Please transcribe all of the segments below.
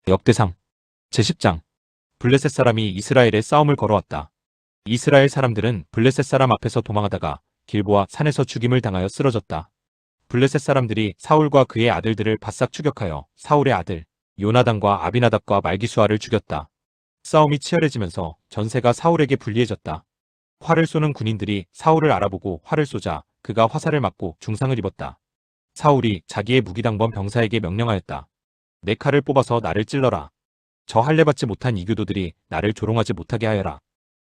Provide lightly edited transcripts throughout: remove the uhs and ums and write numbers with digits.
역대상 제10장 블레셋 사람이 이스라엘에 싸움을 걸어왔다. 이스라엘 사람들은 블레셋 사람 앞에서 도망하다가 길보아 산에서 죽임을 당하여 쓰러졌다. 블레셋 사람들이 사울과 그의 아들들을 바싹 추격하여 사울의 아들 요나단과 아비나답과 말기수아를 죽였다. 싸움이 치열해지면서 전세가 사울에게 불리해졌다. 활을 쏘는 군인들이 사울을 알아보고 활을 쏘자 그가 화살을 맞고 중상을 입었다. 사울이 자기의 무기당번 병사에게 명령하였다. 내 칼을 뽑아서 나를 찔러라. 저 할례받지 못한 이교도들이 나를 조롱하지 못하게 하여라.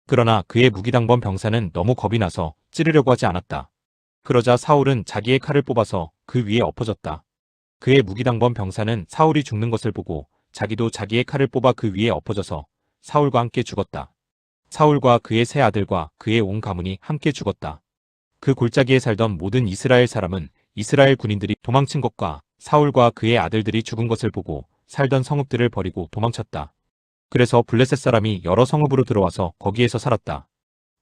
그러나 그의 무기당번 병사는 너무 겁이 나서 찌르려고 하지 않았다. 그러자 사울은 자기의 칼을 뽑아서 그 위에 엎어졌다. 그의 무기당번 병사는 사울이 죽는 것을 보고 자기도 자기의 칼을 뽑아 그 위에 엎어져서 사울과 함께 죽었다. 사울과 그의 세 아들과 그의 온 가문이 함께 죽었다. 그 골짜기에 살던 모든 이스라엘 사람은 이스라엘 군인들이 도망친 것과 사울과 그의 아들들이 죽은 것을 보고 살던 성읍들을 버리고 도망쳤다. 그래서 블레셋 사람이 여러 성읍으로 들어와서 거기에서 살았다.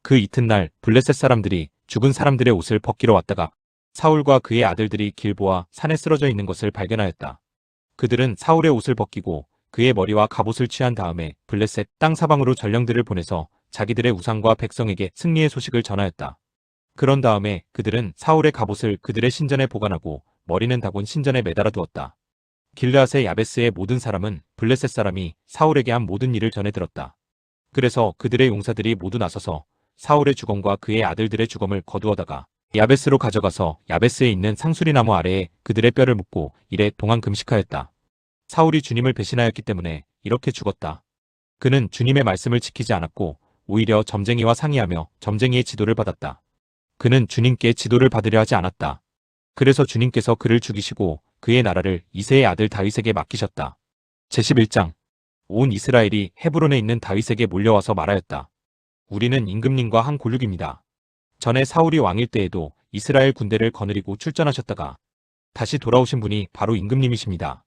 그 이튿날 블레셋 사람들이 죽은 사람들의 옷을 벗기러 왔다가 사울과 그의 아들들이 길보아 산에 쓰러져 있는 것을 발견하였다. 그들은 사울의 옷을 벗기고 그의 머리와 갑옷을 취한 다음에 블레셋 땅 사방으로 전령들을 보내서 자기들의 우상과 백성에게 승리의 소식을 전하였다. 그런 다음에 그들은 사울의 갑옷을 그들의 신전에 보관하고 머리는 다곤 신전에 매달아 두었다. 길르앗의 야베스의 모든 사람은 블레셋 사람이 사울에게 한 모든 일을 전해 들었다. 그래서 그들의 용사들이 모두 나서서 사울의 주검과 그의 아들들의 주검을 거두어다가 야베스로 가져가서 야베스에 있는 상수리나무 아래에 그들의 뼈를 묻고 이래 동안 금식하였다. 사울이 주님을 배신하였기 때문에 이렇게 죽었다. 그는 주님의 말씀을 지키지 않았고 오히려 점쟁이와 상의하며 점쟁이의 지도를 받았다. 그는 주님께 지도를 받으려 하지 않았다. 그래서 주님께서 그를 죽이시고 그의 나라를 이새의 아들 다윗에게 맡기셨다. 제11장 온 이스라엘이 헤브론에 있는 다윗에게 몰려와서 말하였다. 우리는 임금님과 한 골육입니다. 전에 사울이 왕일 때에도 이스라엘 군대를 거느리고 출전하셨다가 다시 돌아오신 분이 바로 임금님이십니다.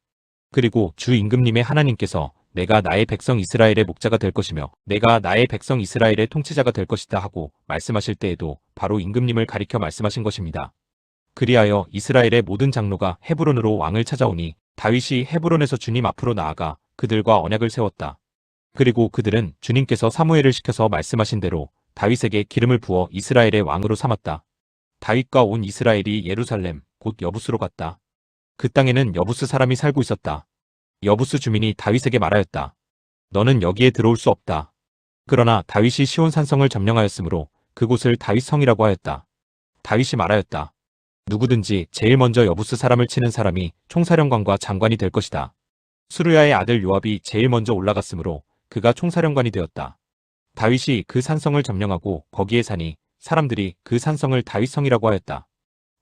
그리고 주 임금님의 하나님께서 내가 나의 백성 이스라엘의 목자가 될 것이며 내가 나의 백성 이스라엘의 통치자가 될 것이다 하고 말씀하실 때에도 바로 임금님을 가리켜 말씀하신 것입니다. 그리하여 이스라엘의 모든 장로가 헤브론으로 왕을 찾아오니 다윗이 헤브론에서 주님 앞으로 나아가 그들과 언약을 세웠다. 그리고 그들은 주님께서 사무엘을 시켜서 말씀하신 대로 다윗에게 기름을 부어 이스라엘의 왕으로 삼았다. 다윗과 온 이스라엘이 예루살렘 곧 여부스로 갔다. 그 땅에는 여부스 사람이 살고 있었다. 여부스 주민이 다윗에게 말하였다. 너는 여기에 들어올 수 없다. 그러나 다윗이 시온 산성을 점령하였으므로 그곳을 다윗성이라고 하였다. 다윗이 말하였다. 누구든지 제일 먼저 여부스 사람을 치는 사람이 총사령관과 장관이 될 것이다. 수르야의 아들 요압이 제일 먼저 올라갔으므로 그가 총사령관이 되었다. 다윗이 그 산성을 점령하고 거기에 사니 사람들이 그 산성을 다윗성이라고 하였다.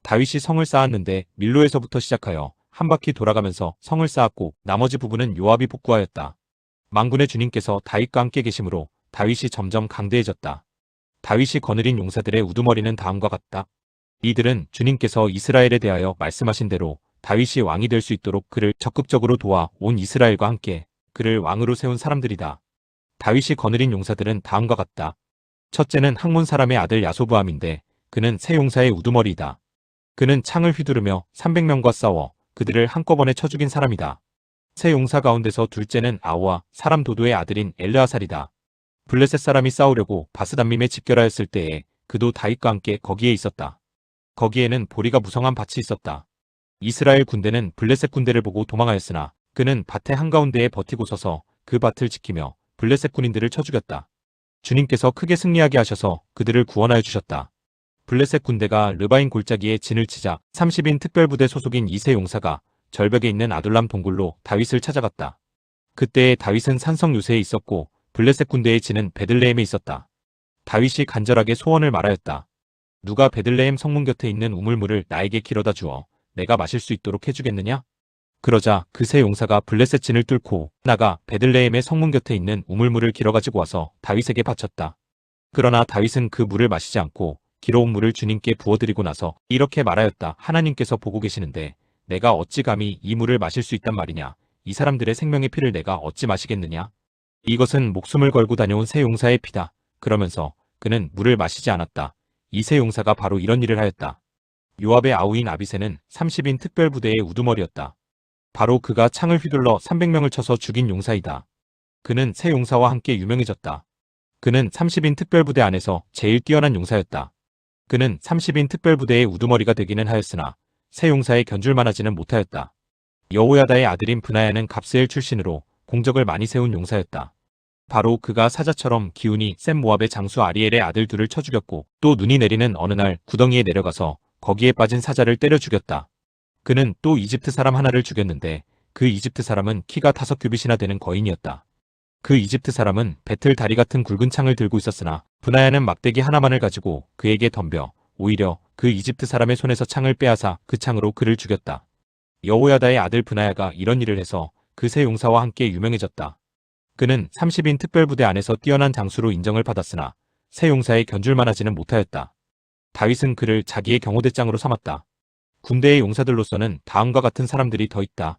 다윗이 성을 쌓았는데 밀로에서부터 시작하여 한 바퀴 돌아가면서 성을 쌓았고 나머지 부분은 요압이 복구하였다. 만군의 주님께서 다윗과 함께 계심으로 다윗이 점점 강대해졌다. 다윗이 거느린 용사들의 우두머리는 다음과 같다. 이들은 주님께서 이스라엘에 대하여 말씀하신 대로 다윗이 왕이 될 수 있도록 그를 적극적으로 도와 온 이스라엘과 함께 그를 왕으로 세운 사람들이다. 다윗이 거느린 용사들은 다음과 같다. 첫째는 학몬 사람의 아들 야소부암인데 그는 세 용사의 우두머리이다. 그는 창을 휘두르며 300명과 싸워 그들을 한꺼번에 쳐 죽인 사람이다. 세 용사 가운데서 둘째는 아우와 사람 도도의 아들인 엘르아살이다. 블레셋 사람이 싸우려고 바스담밈에 집결하였을 때에 그도 다윗과 함께 거기에 있었다. 거기에는 보리가 무성한 밭이 있었다. 이스라엘 군대는 블레셋 군대를 보고 도망하였으나 그는 밭의 한가운데에 버티고 서서 그 밭을 지키며 블레셋 군인들을 쳐 죽였다. 주님께서 크게 승리하게 하셔서 그들을 구원하여 주셨다. 블레셋 군대가 르바인 골짜기에 진을 치자 30인 특별부대 소속인 이세 용사가 절벽에 있는 아둘람 동굴로 다윗을 찾아갔다. 그때에 다윗은 산성 요새에 있었고 블레셋 군대의 진은 베들레헴에 있었다. 다윗이 간절하게 소원을 말하였다. 누가 베들레헴 성문 곁에 있는 우물물을 나에게 길어다 주어 내가 마실 수 있도록 해주겠느냐? 그러자 그 세 용사가 블레셋 진을 뚫고 나가 베들레헴의 성문 곁에 있는 우물물을 길어가지고 와서 다윗에게 바쳤다. 그러나 다윗은 그 물을 마시지 않고 길어온 물을 주님께 부어드리고 나서 이렇게 말하였다. 하나님께서 보고 계시는데 내가 어찌 감히 이 물을 마실 수 있단 말이냐? 이 사람들의 생명의 피를 내가 어찌 마시겠느냐? 이것은 목숨을 걸고 다녀온 세 용사의 피다. 그러면서 그는 물을 마시지 않았다. 이 세 용사가 바로 이런 일을 하였다. 요압의 아우인 아비새는 30인 특별부대의 우두머리였다. 바로 그가 창을 휘둘러 300명을 쳐서 죽인 용사이다. 그는 세 용사와 함께 유명해졌다. 그는 30인 특별부대 안에서 제일 뛰어난 용사였다. 그는 30인 특별부대의 우두머리가 되기는 하였으나 세 용사에 견줄만하지는 못하였다. 여호야다의 아들인 브나야는 갑스엘 출신으로 공적을 많이 세운 용사였다. 바로 그가 사자처럼 기운이 센 모압의 장수 아리엘의 아들 둘을 쳐 죽였고 또 눈이 내리는 어느 날 구덩이에 내려가서 거기에 빠진 사자를 때려 죽였다. 그는 또 이집트 사람 하나를 죽였는데 그 이집트 사람은 키가 5규빗이나 되는 거인이었다. 그 이집트 사람은 배틀 다리 같은 굵은 창을 들고 있었으나 브나야는 막대기 하나만을 가지고 그에게 덤벼 오히려 그 이집트 사람의 손에서 창을 빼앗아 그 창으로 그를 죽였다. 여호야다의 아들 브나야가 이런 일을 해서 그 세 용사와 함께 유명해졌다. 그는 30인 특별부대 안에서 뛰어난 장수로 인정을 받았으나 세 용사에 견줄만하지는 못하였다. 다윗은 그를 자기의 경호대장으로 삼았다. 군대의 용사들로서는 다음과 같은 사람들이 더 있다.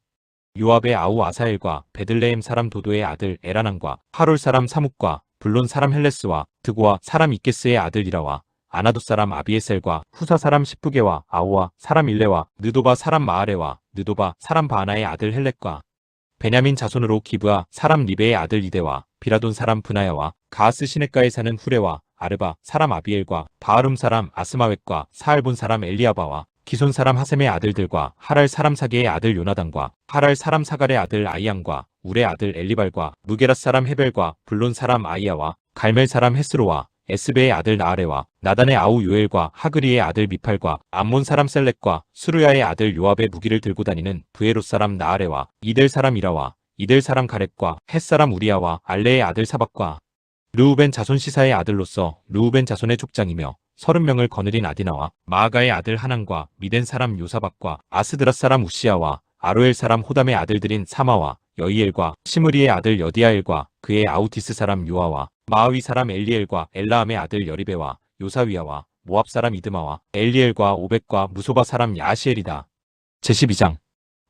요압의 아우 아사엘과 베들레헴 사람 도도의 아들 에라난과 하롤 사람 사묵과 블론 사람 헬레스와 드고와 사람 이케스의 아들 이라와 아나돗 사람 아비에셀과 후사 사람 시프게와 아우와 사람 일레와 느도바 사람 마아레와 느도바 사람 바하나의 아들 헬렉과 베냐민 자손으로 기브아 사람 리베의 아들 이데와 비라돈 사람 브나야와 가하스 시냇가에 사는 후레와 아르바 사람 아비엘과 바하름 사람 아스마웻과 사알본 사람 엘리아바와 기손 사람 하셈의 아들들과 하랄 사람 사게의 아들 요나단과 하랄 사람 사갈의 아들 아이양과 울의 아들 엘리발과 무게랏 사람 헤벨과 블론 사람 아이야와 갈멜 사람 헤스로와 에스베의 아들 나아레와 나단의 아우 요엘과 하그리의 아들 미팔과 암몬 사람 셀렉과 수르야의 아들 요압의 무기를 들고 다니는 브에롯 사람 나아레와 이델 사람 이라와 이델 사람 가렙과 헷 사람 우리야와 알레의 아들 사박과 르우벤 자손 시사의 아들로서 르우벤 자손의 족장이며 30명을 거느린 아디나와 마아가의 아들 하난과 미덴 사람 요사박과 아스드랏 사람 우시야와 아로엘 사람 호담의 아들들인 사마와 여이엘과 시므리의 아들 여디아엘과 그의 아우티스 사람 요아와 마아위 사람 엘리엘과 엘라함의 아들 여리베와 요사위야와 모압 사람 이드마와 엘리엘과 오벳과 무소바 사람 야시엘이다. 제12장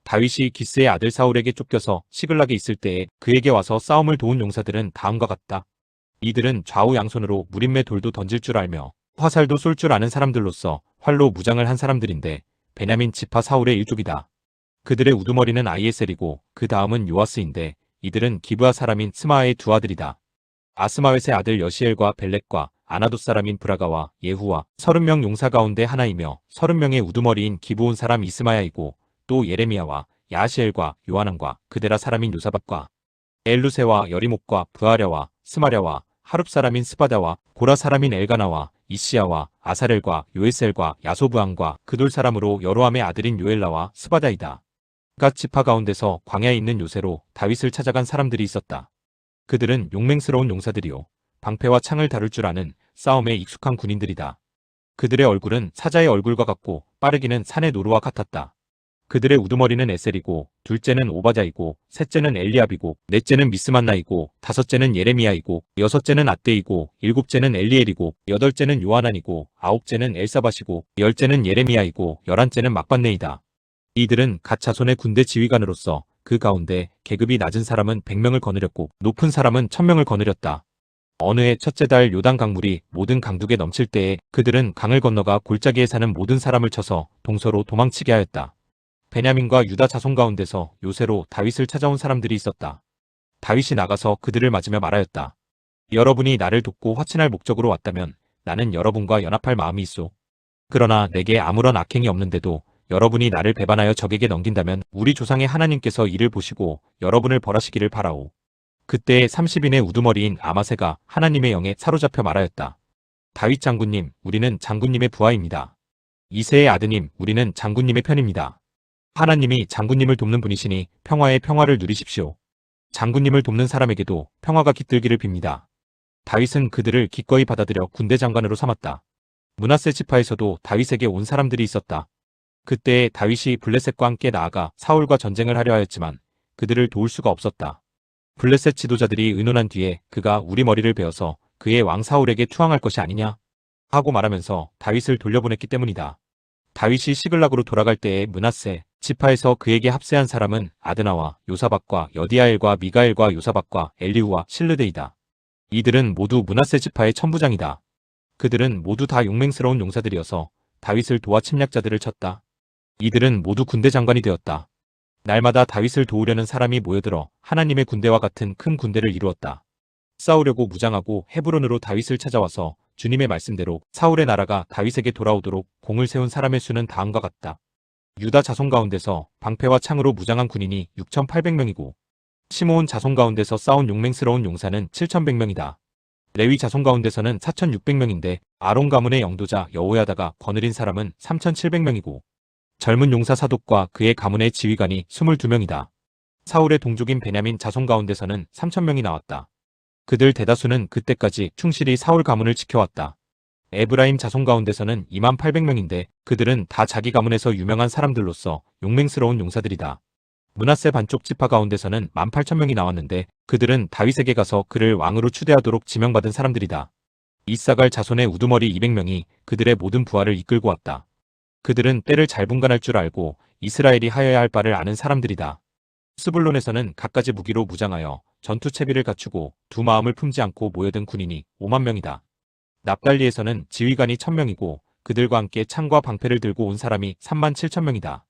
다윗이 기스의 아들 사울에게 쫓겨서 시글락에 있을 때에 그에게 와서 싸움을 도운 용사들은 다음과 같다. 이들은 좌우 양손으로 무림매 돌도 던질 줄 알며 화살도 쏠 줄 아는 사람들로서 활로 무장을 한 사람들인데 베냐민 지파 사울의 일족이다. 그들의 우두머리는 아이에셀이고 그 다음은 요아스인데 이들은 기브아 사람인 스마아의 두 아들이다. 아스마웻의 아들 여시엘과 벨렉과 아나돗 사람인 브라가와 예후와 30명 용사 가운데 하나이며 30명의 우두머리인 기브온 사람 이스마야이고 또 예레미야와 야시엘과 요하난과 그데라 사람인 요사박과 엘루세와 여리목과 부하랴와 스마랴와 하룹 사람인 스바다와 고라 사람인 엘가나와 이시야와 아사렐과 요에셀과 야소브안과 그돌 사람으로 여로함의 아들인 요엘라와 스바다이다. 갓 지파 가운데서 광야에 있는 요새로 다윗을 찾아간 사람들이 있었다. 그들은 용맹스러운 용사들이요 방패와 창을 다룰 줄 아는 싸움에 익숙한 군인들이다. 그들의 얼굴은 사자의 얼굴과 같고 빠르기는 산의 노루와 같았다. 그들의 우두머리는 에셀이고 둘째는 오바자이고 셋째는 엘리압이고 넷째는 미스만나이고 다섯째는 예레미야이고 여섯째는 앗데이고 일곱째는 엘리엘이고 여덟째는 요하난이고 아홉째는 엘사밧이고 열째는 예레미야이고 열한째는 막반네이다. 이들은 갓 자손의 군대 지휘관으로서 그 가운데 계급이 낮은 사람은 100명을 거느렸고 높은 사람은 1000명을 거느렸다. 어느 해 첫째 달 요단 강물이 모든 강둑에 넘칠 때에 그들은 강을 건너가 골짜기에 사는 모든 사람을 쳐서 동서로 도망치게 하였다. 베냐민과 유다 자손 가운데서 요새로 다윗을 찾아온 사람들이 있었다. 다윗이 나가서 그들을 맞으며 말하였다. 여러분이 나를 돕고 화친할 목적으로 왔다면 나는 여러분과 연합할 마음이 있소. 그러나 내게 아무런 악행이 없는데도 여러분이 나를 배반하여 적에게 넘긴다면 우리 조상의 하나님께서 이를 보시고 여러분을 벌하시기를 바라오. 그때에 30인의 우두머리인 아마세가 하나님의 영에 사로잡혀 말하였다. 다윗 장군님, 우리는 장군님의 부하입니다. 이새의 아드님, 우리는 장군님의 편입니다. 하나님이 장군님을 돕는 분이시니 평화의 평화를 누리십시오. 장군님을 돕는 사람에게도 평화가 깃들기를 빕니다. 다윗은 그들을 기꺼이 받아들여 군대 장관으로 삼았다. 므낫세 지파에서도 다윗에게 온 사람들이 있었다. 그때에 다윗이 블레셋과 함께 나아가 사울과 전쟁을 하려 하였지만 그들을 도울 수가 없었다. 블레셋 지도자들이 의논한 뒤에 그가 우리 머리를 베어서 그의 왕 사울에게 투항할 것이 아니냐 하고 말하면서 다윗을 돌려보냈기 때문이다. 다윗이 시글락으로 돌아갈 때에 므낫세 지파에서 그에게 합세한 사람은 아드나와 요사박과 여디아엘과 미가엘과 요사박과 엘리후와 실르데이다. 이들은 모두 므낫세 지파의 천부장이다. 그들은 모두 다 용맹스러운 용사들이어서 다윗을 도와 침략자들을 쳤다. 이들은 모두 군대 장관이 되었다. 날마다 다윗을 도우려는 사람이 모여들어 하나님의 군대와 같은 큰 군대를 이루었다. 싸우려고 무장하고 헤브론으로 다윗을 찾아와서 주님의 말씀대로 사울의 나라가 다윗에게 돌아오도록 공을 세운 사람의 수는 다음과 같다. 유다 자손 가운데서 방패와 창으로 무장한 군인이 6,800명이고 시므온 자손 가운데서 싸운 용맹스러운 용사는 7,100명이다. 레위 자손 가운데서는 4,600명인데 아론 가문의 영도자 여호야다가 거느린 사람은 3,700명이고 젊은 용사 사독과 그의 가문의 지휘관이 22명이다. 사울의 동족인 베냐민 자손 가운데서는 3,000명이 나왔다. 그들 대다수는 그때까지 충실히 사울 가문을 지켜왔다. 에브라임 자손 가운데서는 28,000명인데 그들은 다 자기 가문에서 유명한 사람들로서 용맹스러운 용사들이다. 므낫세 반쪽 지파 가운데서는 18,000명이 나왔는데 그들은 다윗에게 가서 그를 왕으로 추대하도록 지명받은 사람들이다. 이사갈 자손의 우두머리 200명이 그들의 모든 부하를 이끌고 왔다. 그들은 때를 잘 분간할 줄 알고 이스라엘이 하여야 할 바를 아는 사람들이다. 스불론에서는 갖가지 무기로 무장하여 전투 채비를 갖추고 두 마음을 품지 않고 모여든 군인이 5만 명이다. 납달리에서는 지휘관이 1,000명이고 그들과 함께 창과 방패를 들고 온 사람이 37,000명이다.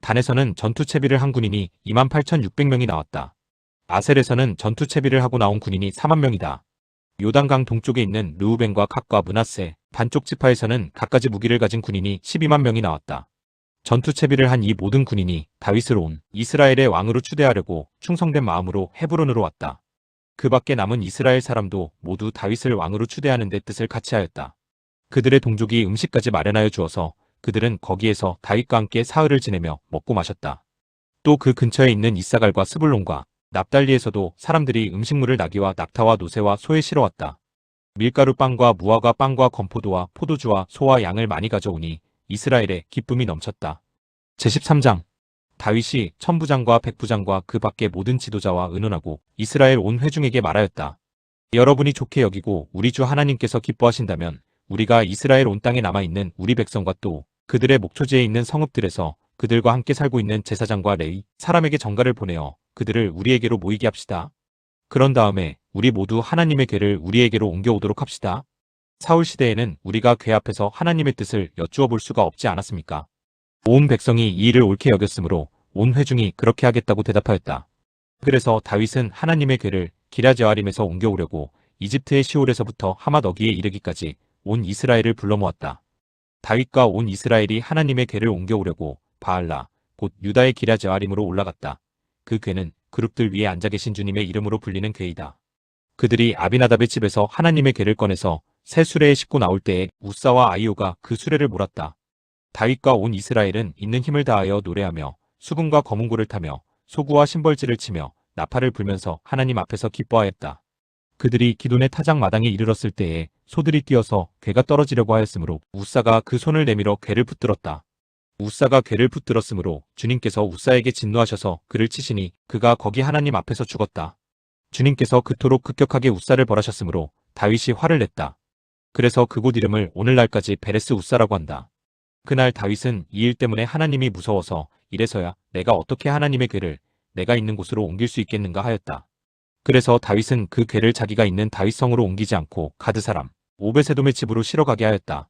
단에서는 전투 채비를 한 군인이 28,600명이 나왔다. 아셀에서는 전투 채비를 하고 나온 군인이 4만 명이다. 요단강 동쪽에 있는 르우벤과 갓과 므낫세 반쪽 지파에서는 갖가지 무기를 가진 군인이 12만 명이 나왔다. 전투 채비를 한 이 모든 군인이 다윗을 온 이스라엘의 왕으로 추대하려고 충성된 마음으로 헤브론으로 왔다. 그 밖에 남은 이스라엘 사람도 모두 다윗을 왕으로 추대하는 데 뜻을 같이 하였다. 그들의 동족이 음식까지 마련하여 주어서 그들은 거기에서 다윗과 함께 사흘을 지내며 먹고 마셨다. 또 그 근처에 있는 이사갈과 스불론과 납달리에서도 사람들이 음식물을 나귀와 낙타와 노새와 소에 실어왔다. 밀가루 빵과 무화과 빵과 건포도와 포도주와 소와 양을 많이 가져오니 이스라엘에 기쁨이 넘쳤다. 제13장 다윗이 천부장과 백부장과 그 밖의 모든 지도자와 의논하고 이스라엘 온 회중에게 말하였다. 여러분이 좋게 여기고 우리 주 하나님께서 기뻐하신다면 우리가 이스라엘 온 땅에 남아있는 우리 백성과 또 그들의 목초지에 있는 성읍들에서 그들과 함께 살고 있는 제사장과 레위 사람에게 전가를 보내어 그들을 우리에게로 모이게 합시다. 그런 다음에 우리 모두 하나님의 궤를 우리에게로 옮겨오도록 합시다. 사울 시대에는 우리가 궤 앞에서 하나님의 뜻을 여쭈어 볼 수가 없지 않았습니까? 온 백성이 이 일을 옳게 여겼으므로 온 회중이 그렇게 하겠다고 대답하였다. 그래서 다윗은 하나님의 궤를 기랴제아림에서 옮겨오려고 이집트의 시올에서부터 하맛 어기에 이르기까지 온 이스라엘을 불러 모았다. 다윗과 온 이스라엘이 하나님의 궤를 옮겨오려고 바알라 곧 유다의 기랴제아림으로 올라갔다. 그 궤는 그룹들 위에 앉아 계신 주님의 이름으로 불리는 궤이다. 그들이 아비나답의 집에서 하나님의 궤를 꺼내서 새 수레에 싣고 나올 때에 우사와 아이오가 그 수레를 몰았다. 다윗과 온 이스라엘은 있는 힘을 다하여 노래하며 수금과 거문고를 타며 소구와 심벌지를 치며 나팔을 불면서 하나님 앞에서 기뻐하였다. 그들이 기돈의 타작 마당에 이르렀을 때에 소들이 뛰어서 궤가 떨어지려고 하였으므로 우사가 그 손을 내밀어 궤를 붙들었다. 우사가 궤를 붙들었으므로 주님께서 우사에게 진노하셔서 그를 치시니 그가 거기 하나님 앞에서 죽었다. 주님께서 그토록 급격하게 우사를 벌하셨으므로 다윗이 화를 냈다. 그래서 그곳 이름을 오늘날까지 베레스 우사라고 한다. 그날 다윗은 이 일 때문에 하나님이 무서워서 이래서야 내가 어떻게 하나님의 궤를 내가 있는 곳으로 옮길 수 있겠는가 하였다. 그래서 다윗은 그 궤를 자기가 있는 다윗성으로 옮기지 않고 가드 사람 오베세돔의 집으로 실어가게 하였다.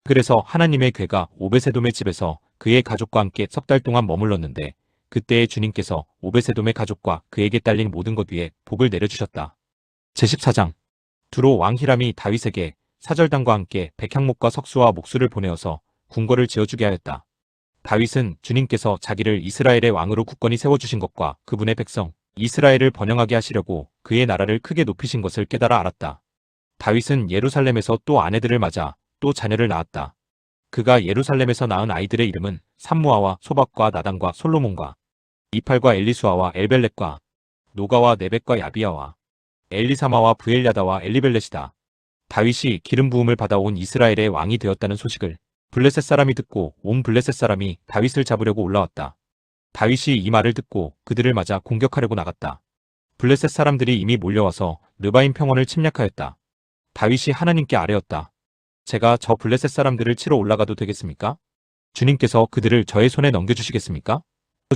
그래서 하나님의 궤가 오베세돔의 집에서 그의 가족과 함께 석 달 동안 머물렀는데 그때에 주님께서 오베세돔의 가족과 그에게 딸린 모든 것 위에 복을 내려주셨다. 제14장 두로 왕 히람이 다윗에게 사절단과 함께 백향목과 석수와 목수를 보내어서 궁궐을 지어주게 하였다. 다윗은 주님께서 자기를 이스라엘의 왕으로 굳건히 세워주신 것과 그분의 백성 이스라엘을 번영하게 하시려고 그의 나라를 크게 높이신 것을 깨달아 알았다. 다윗은 예루살렘에서 또 아내들을 맞아 또 자녀를 낳았다. 그가 예루살렘에서 낳은 아이들의 이름은 삼무아와 소박과 나단과 솔로몬과 이팔과 엘리수아와 엘벨렛과 노가와 네벳과 야비야와 엘리사마와 부엘야다와 엘리벨렛이다. 다윗이 기름 부음을 받아온 이스라엘의 왕이 되었다는 소식을 블레셋 사람이 듣고 온 블레셋 사람이 다윗을 잡으려고 올라왔다. 다윗이 이 말을 듣고 그들을 맞아 공격하려고 나갔다. 블레셋 사람들이 이미 몰려와서 르바임 평원을 침략하였다. 다윗이 하나님께 아뢰었다. 제가 저 블레셋 사람들을 치러 올라가도 되겠습니까? 주님께서 그들을 저의 손에 넘겨주시겠습니까?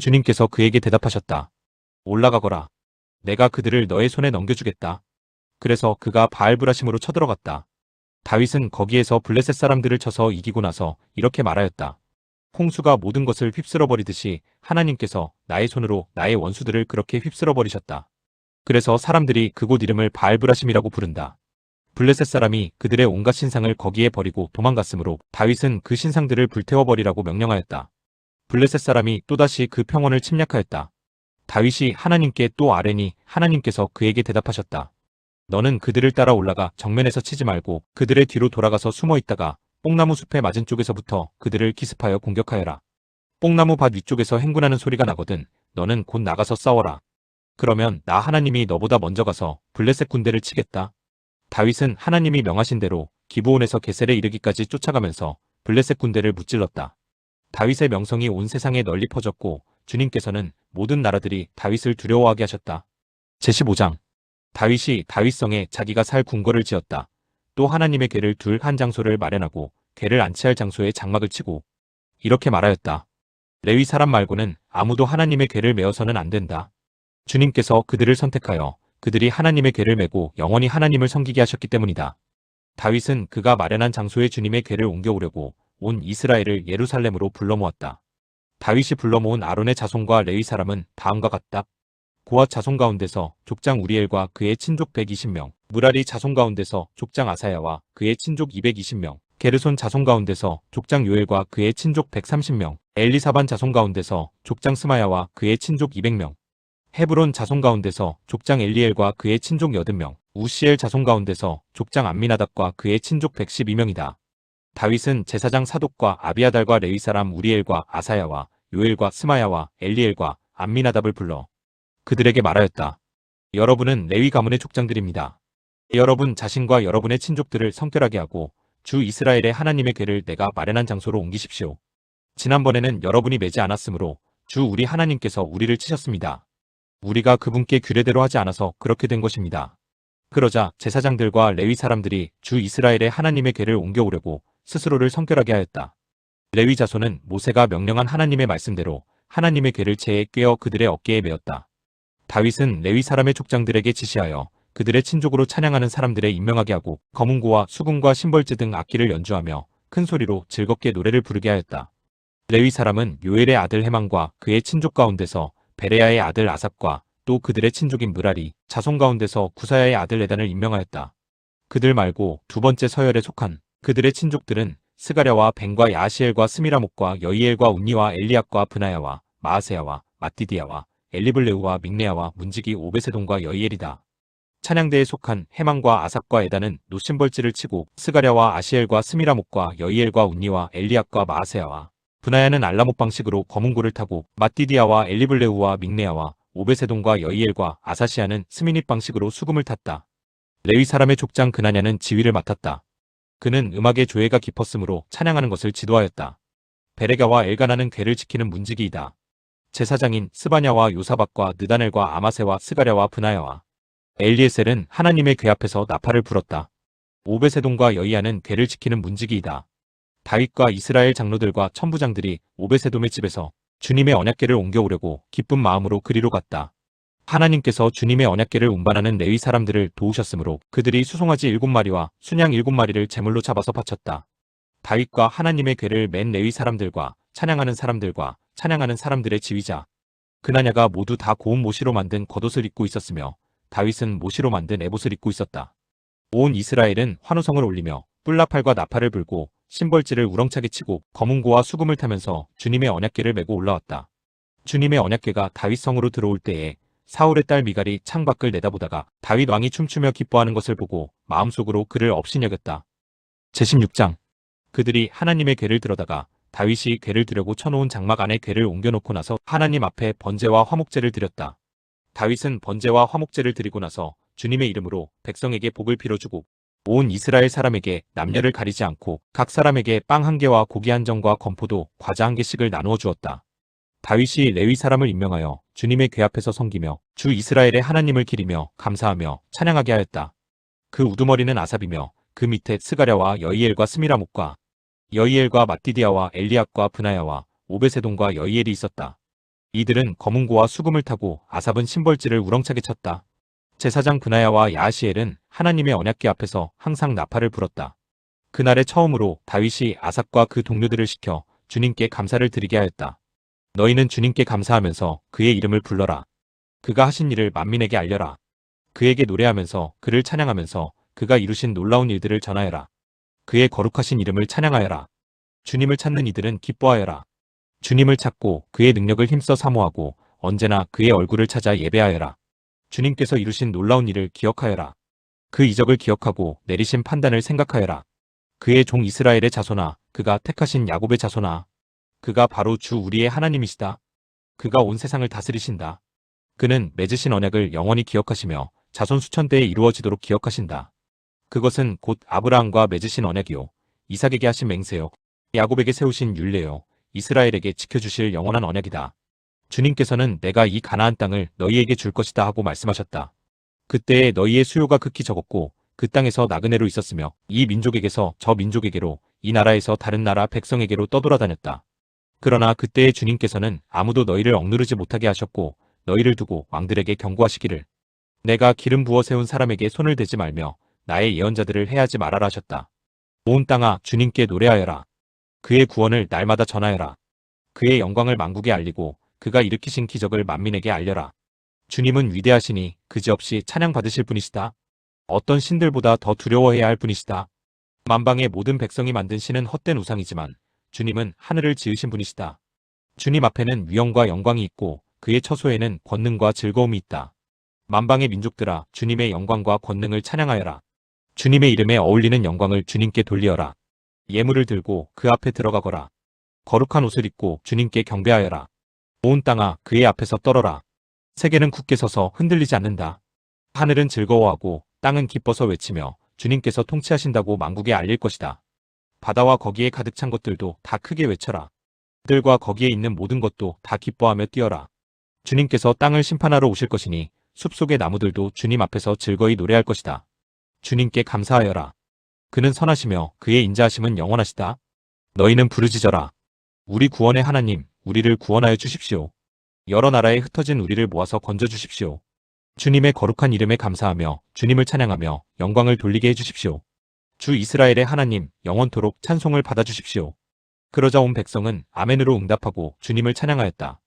주님께서 그에게 대답하셨다. 올라가거라. 내가 그들을 너의 손에 넘겨주겠다. 그래서 그가 바알브라심으로 쳐들어갔다. 다윗은 거기에서 블레셋 사람들을 쳐서 이기고 나서 이렇게 말하였다. 홍수가 모든 것을 휩쓸어버리듯이 하나님께서 나의 손으로 나의 원수들을 그렇게 휩쓸어버리셨다. 그래서 사람들이 그곳 이름을 바알브라심이라고 부른다. 블레셋 사람이 그들의 온갖 신상을 거기에 버리고 도망갔으므로 다윗은 그 신상들을 불태워버리라고 명령하였다. 블레셋 사람이 또다시 그 평원을 침략하였다. 다윗이 하나님께 또 아뢰니 하나님께서 그에게 대답하셨다. 너는 그들을 따라 올라가 정면에서 치지 말고 그들의 뒤로 돌아가서 숨어 있다가 뽕나무 숲의 맞은 쪽에서부터 그들을 기습하여 공격하여라. 뽕나무 밭 위쪽에서 행군하는 소리가 나거든 너는 곧 나가서 싸워라. 그러면 나 하나님이 너보다 먼저 가서 블레셋 군대를 치겠다. 다윗은 하나님이 명하신 대로 기브온에서 게셀에 이르기까지 쫓아가면서 블레셋 군대를 무찔렀다. 다윗의 명성이 온 세상에 널리 퍼졌고 주님께서는 모든 나라들이 다윗을 두려워하게 하셨다. 제15장 다윗이 다윗성에 자기가 살 궁궐을 지었다. 또 하나님의 궤를 둘 한 장소를 마련하고 궤를 안치할 장소에 장막을 치고 이렇게 말하였다. 레위 사람 말고는 아무도 하나님의 궤를 메어서는 안 된다. 주님께서 그들을 선택하여 그들이 하나님의 궤를 메고 영원히 하나님을 섬기게 하셨기 때문이다. 다윗은 그가 마련한 장소에 주님의 궤를 옮겨오려고 온 이스라엘을 예루살렘으로 불러 모았다. 다윗이 불러 모은 아론의 자손과 레위 사람은 다음과 같다. 고앗 자손 가운데서 족장 우리엘과 그의 친족 120명, 무라리 자손 가운데서 족장 아사야와 그의 친족 220명, 게르손 자손 가운데서 족장 요엘과 그의 친족 130명, 엘리사반 자손 가운데서 족장 스마야와 그의 친족 200명, 헤브론 자손 가운데서 족장 엘리엘과 그의 친족 80명, 우시엘 자손 가운데서 족장 암미나답과 그의 친족 112명이다. 다윗은 제사장 사독과 아비아달과 레위 사람 우리엘과 아사야와 요엘과 스마야와 엘리엘과 암미나답을 불러 그들에게 말하였다. 여러분은 레위 가문의 족장들입니다. 여러분 자신과 여러분의 친족들을 성결하게 하고 주 이스라엘의 하나님의 궤를 내가 마련한 장소로 옮기십시오. 지난번에는 여러분이 매지 않았으므로 주 우리 하나님께서 우리를 치셨습니다. 우리가 그분께 규례대로 하지 않아서 그렇게 된 것입니다. 그러자 제사장들과 레위 사람들이 주 이스라엘의 하나님의 궤를 옮겨오려고 스스로를 성결하게 하였다. 레위 자손은 모세가 명령한 하나님의 말씀대로 하나님의 궤를 채에 꿰어 그들의 어깨에 메었다. 다윗은 레위 사람의 족장들에게 지시하여 그들의 친족으로 찬양하는 사람들에 임명하게 하고 거문고와 수금과 심벌즈 등 악기를 연주하며 큰 소리로 즐겁게 노래를 부르게 하였다. 레위 사람은 요엘의 아들 헤만과 그의 친족 가운데서 베레야의 아들 아삽과 또 그들의 친족인 무라리 자손 가운데서 구사야의 아들 에단을 임명하였다. 그들 말고 두 번째 서열에 속한 그들의 친족들은 스가랴와 벤과 야시엘과 스미라목과 여이엘과 운니와 엘리압과 브나야와 마아세야와 마띠디야와 엘리블레우와 믹네야와 문지기 오베세돔과 여이엘이다. 찬양대에 속한 헤만과 아삽과 에단은 노심벌지를 치고 스가랴와 아시엘과 스미라목과 여이엘과 운니와 엘리압과 마아세야와 브나야는 알라못 방식으로 거문고를 타고 마띠디아와 엘리블레우와 믹네야와 오베세돔과 여이엘과 아사시아는 스미닛 방식으로 수금을 탔다. 레위 사람의 족장 그나냐는 지휘를 맡았다. 그는 음악의 조예가 깊었으므로 찬양하는 것을 지도하였다. 베레가와 엘가나는 궤를 지키는 문지기이다. 제사장인 스바냐와 요사박과 느다넬과 아마세와 스가랴와 브나야와 엘리에셀은 하나님의 궤 앞에서 나팔을 불었다. 오베세돔과 여이야는 궤를 지키는 문지기이다. 다윗과 이스라엘 장로들과 천부장들이 오베세돔의 집에서 주님의 언약궤를 옮겨오려고 기쁜 마음으로 그리로 갔다. 하나님께서 주님의 언약궤를 운반하는 레위 사람들을 도우셨으므로 그들이 수송아지 7마리와 순양 7마리를 제물로 잡아서 바쳤다. 다윗과 하나님의 궤를 맨 레위 사람들과 찬양하는 사람들의 지휘자 그나냐가 모두 다 고운 모시로 만든 겉옷을 입고 있었으며 다윗은 모시로 만든 에봇을 입고 있었다. 온 이스라엘은 환호성을 올리며 뿔나팔과 나팔을 불고 심벌지를 우렁차게 치고 거문고와 수금을 타면서 주님의 언약궤를 메고 올라왔다. 주님의 언약궤가 다윗성으로 들어올 때에 사울의 딸 미갈이 창밖을 내다보다가 다윗 왕이 춤추며 기뻐하는 것을 보고 마음속으로 그를 업신여겼다. 제16장 그들이 하나님의 궤를 들어다가 다윗이 궤를 드려고 쳐놓은 장막 안에 궤를 옮겨놓고 나서 하나님 앞에 번제와 화목제를 드렸다. 다윗은 번제와 화목제를 드리고 나서 주님의 이름으로 백성에게 복을 빌어주고 온 이스라엘 사람에게 남녀를 가리지 않고 각 사람에게 빵 1개와 고기 1점과 건포도 과자 1개씩을 나누어 주었다. 다윗이 레위 사람을 임명하여 주님의 궤 앞에서 섬기며 주 이스라엘의 하나님을 기리며 감사하며 찬양하게 하였다. 그 우두머리는 아삽이며 그 밑에 스가랴와 여이엘과 스미라목과 여이엘과 마띠디아와 엘리압과 브나야와 오베세돔과 여이엘이 있었다. 이들은 거문고와 수금을 타고 아삽은 심벌지를 우렁차게 쳤다. 제사장 브나야와 야시엘은 하나님의 언약궤 앞에서 항상 나팔을 불었다. 그날의 처음으로 다윗이 아삽과 그 동료들을 시켜 주님께 감사를 드리게 하였다. 너희는 주님께 감사하면서 그의 이름을 불러라. 그가 하신 일을 만민에게 알려라. 그에게 노래하면서 그를 찬양하면서 그가 이루신 놀라운 일들을 전하여라. 그의 거룩하신 이름을 찬양하여라. 주님을 찾는 이들은 기뻐하여라. 주님을 찾고 그의 능력을 힘써 사모하고 언제나 그의 얼굴을 찾아 예배하여라. 주님께서 이루신 놀라운 일을 기억하여라. 그 이적을 기억하고 내리신 판단을 생각하여라. 그의 종 이스라엘의 자손아, 그가 택하신 야곱의 자손아. 그가 바로 주 우리의 하나님이시다. 그가 온 세상을 다스리신다. 그는 맺으신 언약을 영원히 기억하시며 자손 수천대에 이루어지도록 기억하신다. 그것은 곧 아브라함과 맺으신 언약이요 이삭에게 하신 맹세요 야곱에게 세우신 율례요 이스라엘에게 지켜주실 영원한 언약이다. 주님께서는 내가 이 가나안 땅을 너희에게 줄 것이다 하고 말씀하셨다. 그때에 너희의 수요가 극히 적었고 그 땅에서 나그네로 있었으며 이 민족에게서 저 민족에게로 이 나라에서 다른 나라 백성에게로 떠돌아다녔다. 그러나 그때의 주님께서는 아무도 너희를 억누르지 못하게 하셨고 너희를 두고 왕들에게 경고하시기를 내가 기름 부어 세운 사람에게 손을 대지 말며 나의 예언자들을 해하지 말아라 하셨다. 온 땅아 주님께 노래하여라. 그의 구원을 날마다 전하여라. 그의 영광을 만국에 알리고 그가 일으키신 기적을 만민에게 알려라. 주님은 위대하시니 그지없이 찬양받으실 분이시다. 어떤 신들보다 더 두려워해야 할 분이시다. 만방의 모든 백성이 만든 신은 헛된 우상이지만 주님은 하늘을 지으신 분이시다. 주님 앞에는 위엄과 영광이 있고 그의 처소에는 권능과 즐거움이 있다. 만방의 민족들아 주님의 영광과 권능을 찬양하여라. 주님의 이름에 어울리는 영광을 주님께 돌리어라. 예물을 들고 그 앞에 들어가거라. 거룩한 옷을 입고 주님께 경배하여라. 온 땅아 그의 앞에서 떨어라. 세계는 굳게 서서 흔들리지 않는다. 하늘은 즐거워하고 땅은 기뻐서 외치며 주님께서 통치하신다고 만국에 알릴 것이다. 바다와 거기에 가득 찬 것들도 다 크게 외쳐라. 들과 거기에 있는 모든 것도 다 기뻐하며 뛰어라. 주님께서 땅을 심판하러 오실 것이니 숲속의 나무들도 주님 앞에서 즐거이 노래할 것이다. 주님께 감사하여라. 그는 선하시며 그의 인자하심은 영원하시다. 너희는 부르짖어라. 우리 구원의 하나님, 우리를 구원하여 주십시오. 여러 나라에 흩어진 우리를 모아서 건져주십시오. 주님의 거룩한 이름에 감사하며 주님을 찬양하며 영광을 돌리게 해주십시오. 주 이스라엘의 하나님, 영원토록 찬송을 받아주십시오. 그러자 온 백성은 아멘으로 응답하고 주님을 찬양하였다.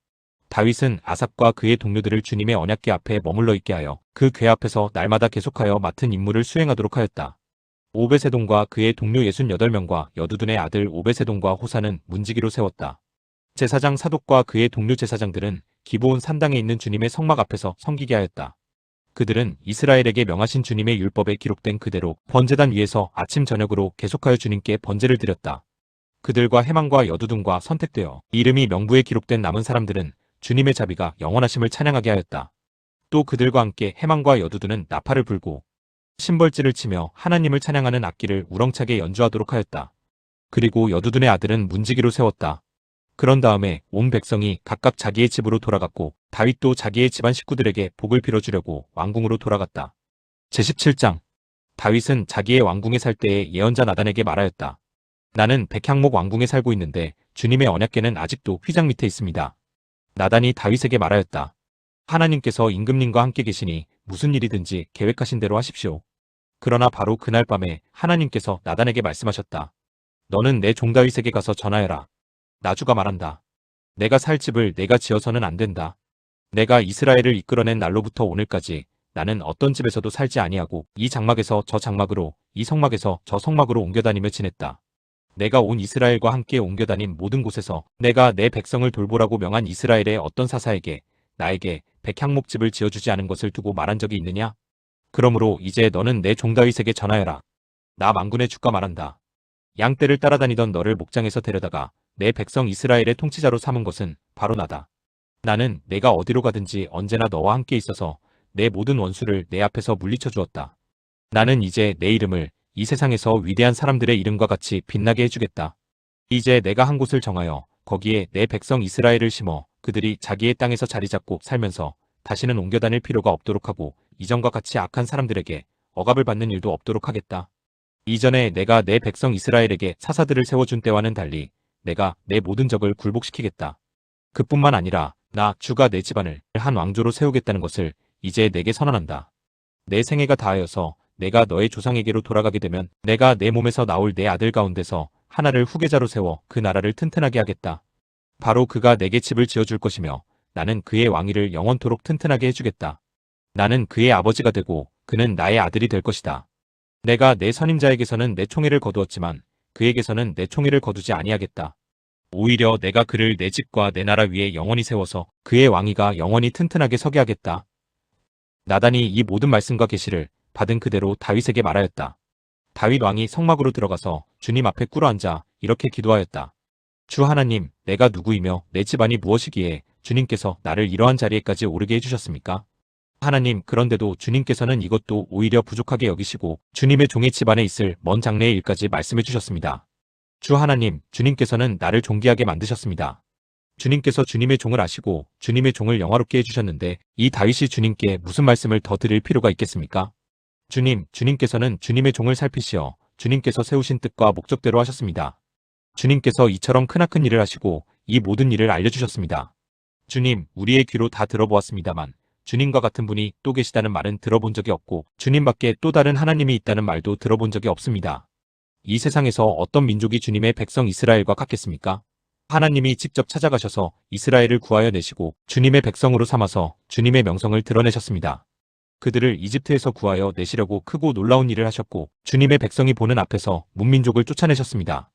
다윗은 아삽과 그의 동료들을 주님의 언약궤 앞에 머물러 있게 하여 그 궤 앞에서 날마다 계속하여 맡은 임무를 수행하도록 하였다. 오베세돔과 그의 동료 68명과 여두둔의 아들 오베세돔과 호사는 문지기로 세웠다. 제사장 사독과 그의 동료 제사장들은 기브온 산당에 있는 주님의 성막 앞에서 섬기게 하였다. 그들은 이스라엘에게 명하신 주님의 율법에 기록된 그대로 번제단 위에서 아침 저녁으로 계속하여 주님께 번제를 드렸다. 그들과 해망과 여두둔과 선택되어 이름이 명부에 기록된 남은 사람들은 주님의 자비가 영원하심을 찬양하게 하였다. 또 그들과 함께 해망과 여두둔은 나팔을 불고 심벌지를 치며 하나님을 찬양하는 악기를 우렁차게 연주하도록 하였다. 그리고 여두둔의 아들은 문지기로 세웠다. 그런 다음에 온 백성이 각각 자기의 집으로 돌아갔고 다윗도 자기의 집안 식구들에게 복을 빌어주려고 왕궁으로 돌아갔다. 제17장 다윗은 자기의 왕궁에 살 때에 예언자 나단에게 말하였다. 나는 백향목 왕궁에 살고 있는데 주님의 언약궤는 아직도 휘장 밑에 있습니다. 나단이 다윗에게 말하였다. 하나님께서 임금님과 함께 계시니 무슨 일이든지 계획하신 대로 하십시오. 그러나 바로 그날 밤에 하나님께서 나단에게 말씀하셨다. 너는 내 종 다윗에게 가서 전하여라. 나주가 말한다. 내가 살 집을 내가 지어서는 안 된다. 내가 이스라엘을 이끌어낸 날로부터 오늘까지 나는 어떤 집에서도 살지 아니하고 이 장막에서 저 장막으로 이 성막에서 저 성막으로 옮겨다니며 지냈다. 내가 온 이스라엘과 함께 옮겨다닌 모든 곳에서 내가 내 백성을 돌보라고 명한 이스라엘의 어떤 사사에게 나에게 백향목집을 지어주지 않은 것을 두고 말한 적이 있느냐? 그러므로 이제 너는 내 종 다윗에게 전하여라. 나 만군의 주가 말한다. 양떼를 따라다니던 너를 목장에서 데려다가 내 백성 이스라엘의 통치자로 삼은 것은 바로 나다. 나는 내가 어디로 가든지 언제나 너와 함께 있어서 내 모든 원수를 내 앞에서 물리쳐 주었다. 나는 이제 내 이름을 이 세상에서 위대한 사람들의 이름과 같이 빛나게 해주겠다. 이제 내가 한 곳을 정하여 거기에 내 백성 이스라엘을 심어 그들이 자기의 땅에서 자리 잡고 살면서 다시는 옮겨 다닐 필요가 없도록 하고 이전과 같이 악한 사람들에게 억압을 받는 일도 없도록 하겠다. 이전에 내가 내 백성 이스라엘에게 사사들을 세워준 때와는 달리 내가 내 모든 적을 굴복시키겠다. 그뿐만 아니라 나 주가 내 집안을 한 왕조로 세우겠다는 것을 이제 내게 선언한다. 내 생애가 다하여서 내가 너의 조상에게로 돌아가게 되면 내가 내 몸에서 나올 내 아들 가운데서 하나를 후계자로 세워 그 나라를 튼튼하게 하겠다. 바로 그가 내게 집을 지어줄 것이며 나는 그의 왕위를 영원토록 튼튼하게 해주겠다. 나는 그의 아버지가 되고 그는 나의 아들이 될 것이다. 내가 내 선임자에게서는 내 총애를 거두었지만 그에게서는 내 총애를 거두지 아니하겠다. 오히려 내가 그를 내 집과 내 나라 위에 영원히 세워서 그의 왕위가 영원히 튼튼하게 서게 하겠다. 나단이 이 모든 말씀과 계시를 받은 그대로 다윗에게 말하였다. 다윗 왕이 성막으로 들어가서 주님 앞에 꿇어앉아 이렇게 기도하였다. 주 하나님, 내가 누구이며 내 집안이 무엇이기에 주님께서 나를 이러한 자리에까지 오르게 해주셨습니까? 하나님, 그런데도 주님께서는 이것도 오히려 부족하게 여기시고 주님의 종의 집안에 있을 먼 장래의 일까지 말씀해 주셨습니다. 주 하나님, 주님께서는 나를 존귀하게 만드셨습니다. 주님께서 주님의 종을 아시고 주님의 종을 영화롭게 해주셨는데 이 다윗이 주님께 무슨 말씀을 더 드릴 필요가 있겠습니까? 주님께서는 주님의 종을 살피시어 주님께서 세우신 뜻과 목적대로 하셨습니다. 주님께서 이처럼 크나큰 일을 하시고 이 모든 일을 알려주셨습니다. 주님, 우리의 귀로 다 들어보았습니다만 주님과 같은 분이 또 계시다는 말은 들어본 적이 없고 주님밖에 또 다른 하나님이 있다는 말도 들어본 적이 없습니다. 이 세상에서 어떤 민족이 주님의 백성 이스라엘과 같겠습니까? 하나님이 직접 찾아가셔서 이스라엘을 구하여 내시고 주님의 백성으로 삼아서 주님의 명성을 드러내셨습니다. 그들을 이집트에서 구하여 내시려고 크고 놀라운 일을 하셨고 주님의 백성이 보는 앞에서 문민족을 쫓아내셨습니다.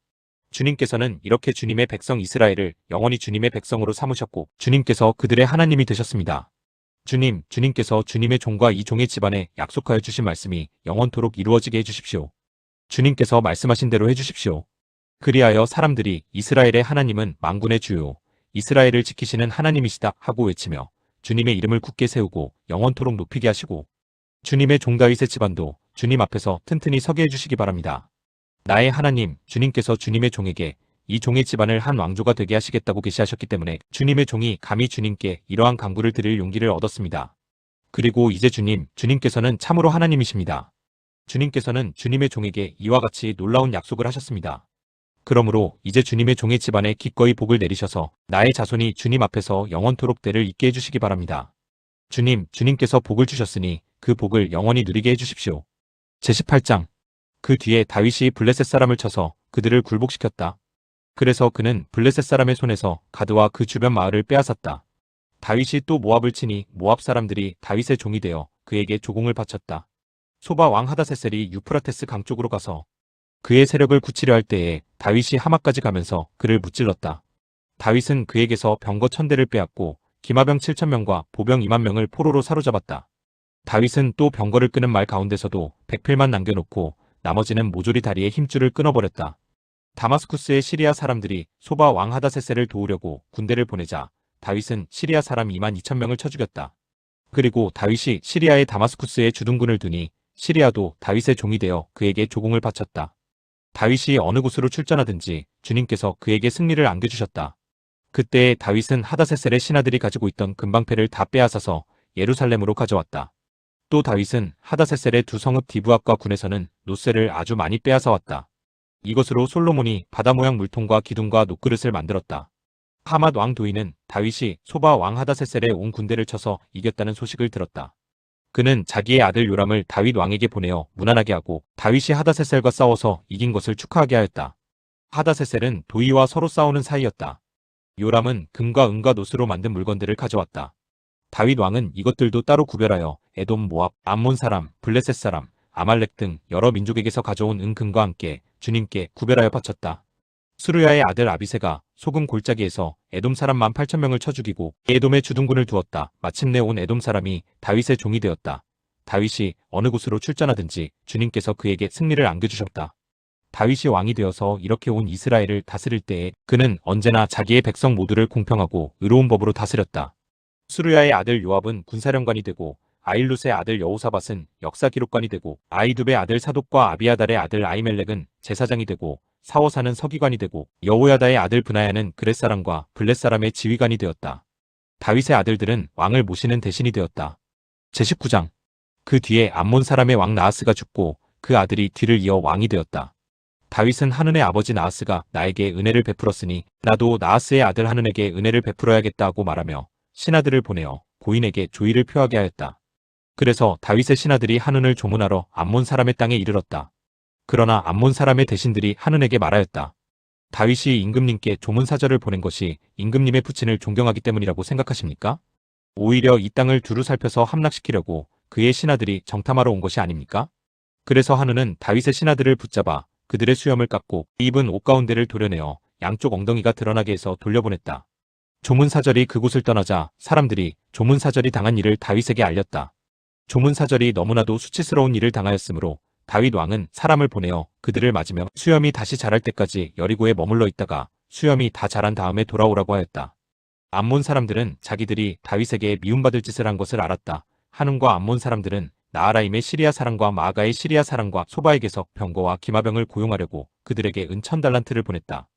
주님께서는 이렇게 주님의 백성 이스라엘을 영원히 주님의 백성으로 삼으셨고 주님께서 그들의 하나님이 되셨습니다. 주님께서 주님의 종과 이 종의 집안에 약속하여 주신 말씀이 영원토록 이루어지게 해주십시오. 주님께서 말씀하신 대로 해주십시오. 그리하여 사람들이 이스라엘의 하나님은 만군의 주요, 이스라엘을 지키시는 하나님이시다 하고 외치며 주님의 이름을 굳게 세우고 영원토록 높이게 하시고 주님의 종 다윗의 집안도 주님 앞에서 튼튼히 서게 해주시기 바랍니다. 나의 하나님, 주님께서 주님의 종에게 이 종의 집안을 한 왕조가 되게 하시겠다고 계시하셨기 때문에 주님의 종이 감히 주님께 이러한 간구를 드릴 용기를 얻었습니다. 그리고 이제 주님께서는 참으로 하나님이십니다. 주님께서는 주님의 종에게 이와 같이 놀라운 약속을 하셨습니다. 그러므로 이제 주님의 종의 집안에 기꺼이 복을 내리셔서 나의 자손이 주님 앞에서 영원토록 때를 잇게 해주시기 바랍니다. 주님께서 복을 주셨으니 그 복을 영원히 누리게 해주십시오. 제18장. 그 뒤에 다윗이 블레셋 사람을 쳐서 그들을 굴복시켰다. 그래서 그는 블레셋 사람의 손에서 가드와 그 주변 마을을 빼앗았다. 다윗이 또 모압을 치니 모압 사람들이 다윗의 종이 되어 그에게 조공을 바쳤다. 소바 왕 하다세셀이 유프라테스 강 쪽으로 가서 그의 세력을 굳히려 할 때에 다윗이 하마까지 가면서 그를 무찔렀다. 다윗은 그에게서 병거 1000대를 빼앗고 기마병 7000명과 보병 20000명을 포로로 사로잡았다. 다윗은 또 병거를 끄는 말 가운데서도 백필만 남겨놓고 나머지는 모조리 다리의 힘줄을 끊어버렸다. 다마스쿠스의 시리아 사람들이 소바 왕 하다세셀을 도우려고 군대를 보내자 다윗은 시리아 사람 22000명을 쳐 죽였다. 그리고 다윗이 시리아의 다마스쿠스에 주둔군을 두니 시리아도 다윗의 종이 되어 그에게 조공을 바쳤다. 다윗이 어느 곳으로 출전하든지 주님께서 그에게 승리를 안겨주셨다. 그때 다윗은 하다세셀의 신하들이 가지고 있던 금방패를 다 빼앗아서 예루살렘으로 가져왔다. 또 다윗은 하다세셀의 두 성읍 디브압과 군에서는 노새를 아주 많이 빼앗아 왔다. 이것으로 솔로몬이 바다 모양 물통과 기둥과 녹그릇을 만들었다. 하맛 왕 도이는 다윗이 소바 왕 하다세셀의 온 군대를 쳐서 이겼다는 소식을 들었다. 그는 자기의 아들 요람을 다윗 왕에게 보내어 무난하게 하고 다윗이 하다세셀과 싸워서 이긴 것을 축하하게 하였다. 하다세셀은 도이와 서로 싸우는 사이였다. 요람은 금과 은과 노스로 만든 물건들을 가져왔다. 다윗 왕은 이것들도 따로 구별하여 에돔, 모압, 암몬 사람, 블레셋 사람, 아말렉 등 여러 민족에게서 가져온 은금과 함께 주님께 구별하여 바쳤다. 수르야의 아들 아비새가 소금 골짜기에서 에돔 사람 18,000명을 쳐 죽이고 에돔의 주둔군을 두었다. 마침내 온 에돔 사람이 다윗의 종이 되었다. 다윗이 어느 곳으로 출전하든지 주님께서 그에게 승리를 안겨주셨다. 다윗이 왕이 되어서 이렇게 온 이스라엘을 다스릴 때에 그는 언제나 자기의 백성 모두를 공평하고 의로운 법으로 다스렸다. 수르야의 아들 요압은 군사령관이 되고 아일룻의 아들 여호사밧은 역사기록관이 되고 아이둡의 아들 사독과 아비아달의 아들 아히멜렉은 제사장이 되고 사워사는 서기관이 되고 여호야다의 아들 브나야는 그렛사람과 블렛사람의 지휘관이 되었다. 다윗의 아들들은 왕을 모시는 대신이 되었다. 제19장. 그 뒤에 암몬 사람의 왕 나하스가 죽고 그 아들이 뒤를 이어 왕이 되었다. 다윗은 하눈의 아버지 나하스가 나에게 은혜를 베풀었으니 나도 나하스의 아들 하눈에게 은혜를 베풀어야겠다 하고 말하며 신하들을 보내어 고인에게 조의를 표하게 하였다. 그래서 다윗의 신하들이 하눈을 조문하러 암몬 사람의 땅에 이르렀다. 그러나 암몬 사람의 대신들이 하눈에게 말하였다. 다윗이 임금님께 조문사절을 보낸 것이 임금님의 부친을 존경하기 때문이라고 생각하십니까? 오히려 이 땅을 두루 살펴서 함락시키려고 그의 신하들이 정탐하러 온 것이 아닙니까? 그래서 한우는 다윗의 신하들을 붙잡아 그들의 수염을 깎고 입은 옷 가운데를 도려내어 양쪽 엉덩이가 드러나게 해서 돌려보냈다. 조문사절이 그곳을 떠나자 사람들이 조문사절이 당한 일을 다윗에게 알렸다. 조문사절이 너무나도 수치스러운 일을 당하였으므로 다윗 왕은 사람을 보내어 그들을 맞으며 수염이 다시 자랄 때까지 여리고에 머물러 있다가 수염이 다 자란 다음에 돌아오라고 하였다. 암몬 사람들은 자기들이 다윗에게 미움받을 짓을 한 것을 알았다. 한움과 암몬 사람들은 나하라임의 시리아 사람과 마아가의 시리아 사람과 소바에게서 병거와 기마병을 고용하려고 그들에게 은 1000달란트를 보냈다.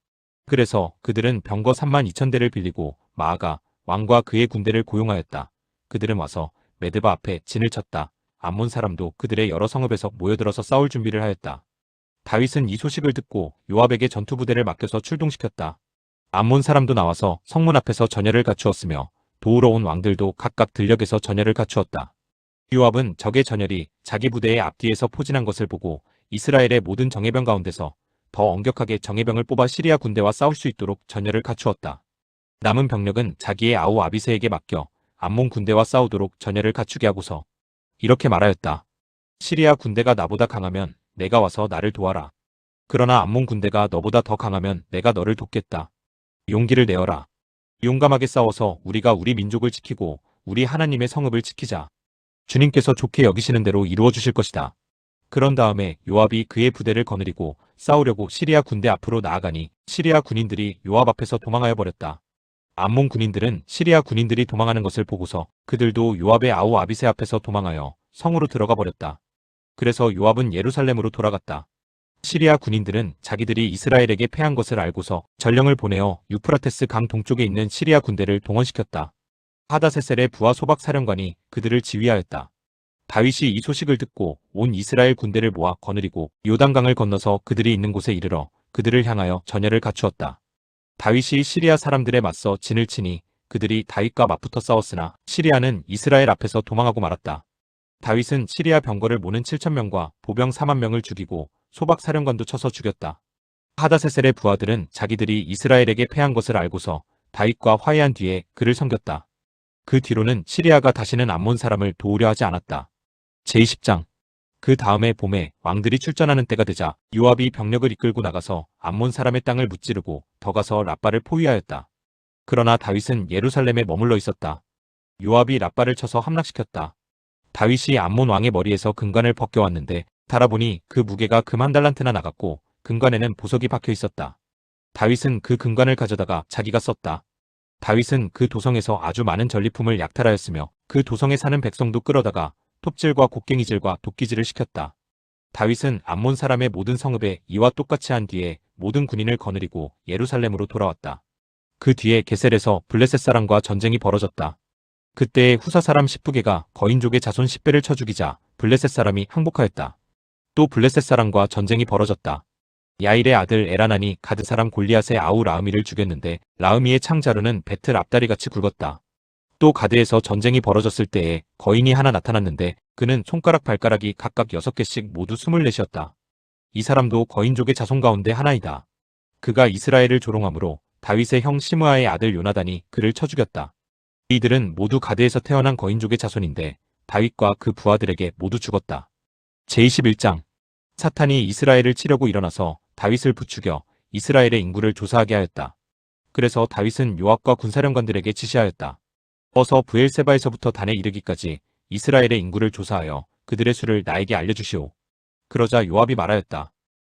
그래서 그들은 병거 32,000대를 빌리고 마아가 왕과 그의 군대를 고용하였다. 그들은 와서 메드바 앞에 진을 쳤다. 암몬 사람도 그들의 여러 성읍에서 모여들어서 싸울 준비를 하였다. 다윗은 이 소식을 듣고 요압에게 전투부대를 맡겨서 출동시켰다. 암몬 사람도 나와서 성문 앞에서 전열을 갖추었으며 도우러 온 왕들도 각각 들녘에서 전열을 갖추었다. 요압은 적의 전열이 자기 부대의 앞뒤에서 포진한 것을 보고 이스라엘의 모든 정예병 가운데서 더 엄격하게 정예병을 뽑아 시리아 군대와 싸울 수 있도록 전열을 갖추었다. 남은 병력은 자기의 아우 아비새에게 맡겨 암몬 군대와 싸우도록 전열을 갖추게 하고서 이렇게 말하였다. 시리아 군대가 나보다 강하면 내가 와서 나를 도와라. 그러나 암몬 군대가 너보다 더 강하면 내가 너를 돕겠다. 용기를 내어라. 용감하게 싸워서 우리가 우리 민족을 지키고 우리 하나님의 성읍을 지키자. 주님께서 좋게 여기시는 대로 이루어 주실 것이다. 그런 다음에 요압이 그의 부대를 거느리고 싸우려고 시리아 군대 앞으로 나아가니 시리아 군인들이 요압 앞에서 도망하여 버렸다. 암몬 군인들은 시리아 군인들이 도망하는 것을 보고서 그들도 요압의 아우 아비새 앞에서 도망하여 성으로 들어가 버렸다. 그래서 요압은 예루살렘으로 돌아갔다. 시리아 군인들은 자기들이 이스라엘에게 패한 것을 알고서 전령을 보내어 유프라테스 강 동쪽에 있는 시리아 군대를 동원시켰다. 하다세셀의 부하 소박 사령관이 그들을 지휘하였다. 다윗이 이 소식을 듣고 온 이스라엘 군대를 모아 거느리고 요단강을 건너서 그들이 있는 곳에 이르러 그들을 향하여 전열을 갖추었다. 다윗이 시리아 사람들에 맞서 진을 치니 그들이 다윗과 맞붙어 싸웠으나 시리아는 이스라엘 앞에서 도망하고 말았다. 다윗은 시리아 병거를 모는 7,000명과 보병 40,000명을 죽이고 소박 사령관도 쳐서 죽였다. 하다세셀의 부하들은 자기들이 이스라엘에게 패한 것을 알고서 다윗과 화해한 뒤에 그를 섬겼다. 그 뒤로는 시리아가 다시는 암몬 사람을 도우려 하지 않았다. 제20장. 그 다음에 봄에 왕들이 출전하는 때가 되자 요압이 병력을 이끌고 나가서 암몬 사람의 땅을 무찌르고 더 가서 라빠를 포위하였다. 그러나 다윗은 예루살렘에 머물러 있었다. 요압이 라빠를 쳐서 함락시켰다. 다윗이 암몬 왕의 머리에서 금관을 벗겨왔는데 달아보니 그 무게가 금 1달란트나 나갔고 금관에는 보석이 박혀 있었다. 다윗은 그 금관을 가져다가 자기가 썼다. 다윗은 그 도성에서 아주 많은 전리품을 약탈하였으며 그 도성에 사는 백성도 끌어다가 톱질과 곡괭이질과 도끼질을 시켰다. 다윗은 암몬 사람의 모든 성읍에 이와 똑같이 한 뒤에 모든 군인을 거느리고 예루살렘으로 돌아왔다. 그 뒤에 게셀에서 블레셋 사람과 전쟁이 벌어졌다. 그때에 후사 사람 십부게가 거인족의 자손 10배를 쳐 죽이자 블레셋 사람이 항복하였다. 또 블레셋 사람과 전쟁이 벌어졌다. 야일의 아들 에라난이 가드 사람 골리앗의 아우 라흐미를 죽였는데 라흐미의 창자루는 배틀 앞다리같이 굵었다. 또 가드에서 전쟁이 벌어졌을 때에 거인이 하나 나타났는데 그는 손가락 발가락이 각각 6개씩 모두 24이었다. 이 사람도 거인족의 자손 가운데 하나이다. 그가 이스라엘을 조롱하므로 다윗의 형 시므아의 아들 요나단이 그를 쳐 죽였다. 이들은 모두 가드에서 태어난 거인족의 자손인데 다윗과 그 부하들에게 모두 죽었다. 제21장. 사탄이 이스라엘을 치려고 일어나서 다윗을 부추겨 이스라엘의 인구를 조사하게 하였다. 그래서 다윗은 요압과 군사령관들에게 지시하였다. 어서 브엘세바에서부터 단에 이르기까지 이스라엘의 인구를 조사하여 그들의 수를 나에게 알려주시오. 그러자 요압이 말하였다.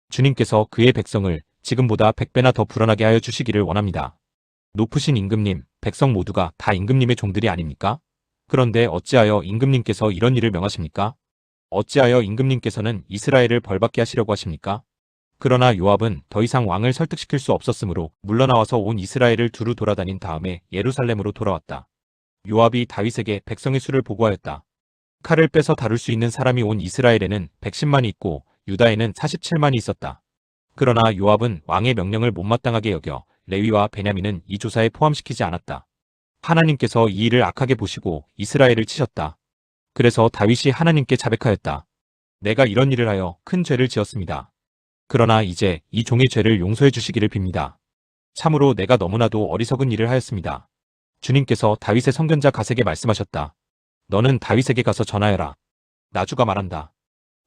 주님께서 그의 백성을 지금보다 100배나 더 불안하게 하여 주시기를 원합니다. 높으신 임금님, 백성 모두가 다 임금님의 종들이 아닙니까? 그런데 어찌하여 임금님께서 이런 일을 명하십니까? 어찌하여 임금님께서는 이스라엘을 벌받게 하시려고 하십니까? 그러나 요압은 더 이상 왕을 설득시킬 수 없었으므로 물러나와서 온 이스라엘을 두루 돌아다닌 다음에 예루살렘으로 돌아왔다. 요압이 다윗에게 백성의 수를 보고하였다. 칼을 빼서 다룰 수 있는 사람이 온 이스라엘에는 110만이 있고 유다에는 47만이 있었다. 그러나 요압은 왕의 명령을 못마땅하게 여겨 레위와 베냐민은 이 조사에 포함시키지 않았다. 하나님께서 이 일을 악하게 보시고 이스라엘을 치셨다. 그래서 다윗이 하나님께 자백하였다. 내가 이런 일을 하여 큰 죄를 지었습니다. 그러나 이제 이 종의 죄를 용서해 주시기를 빕니다. 참으로 내가 너무나도 어리석은 일을 하였습니다. 주님께서 다윗의 선견자 갓에게 말씀하셨다. 너는 다윗에게 가서 전하여라. 나주가 말한다.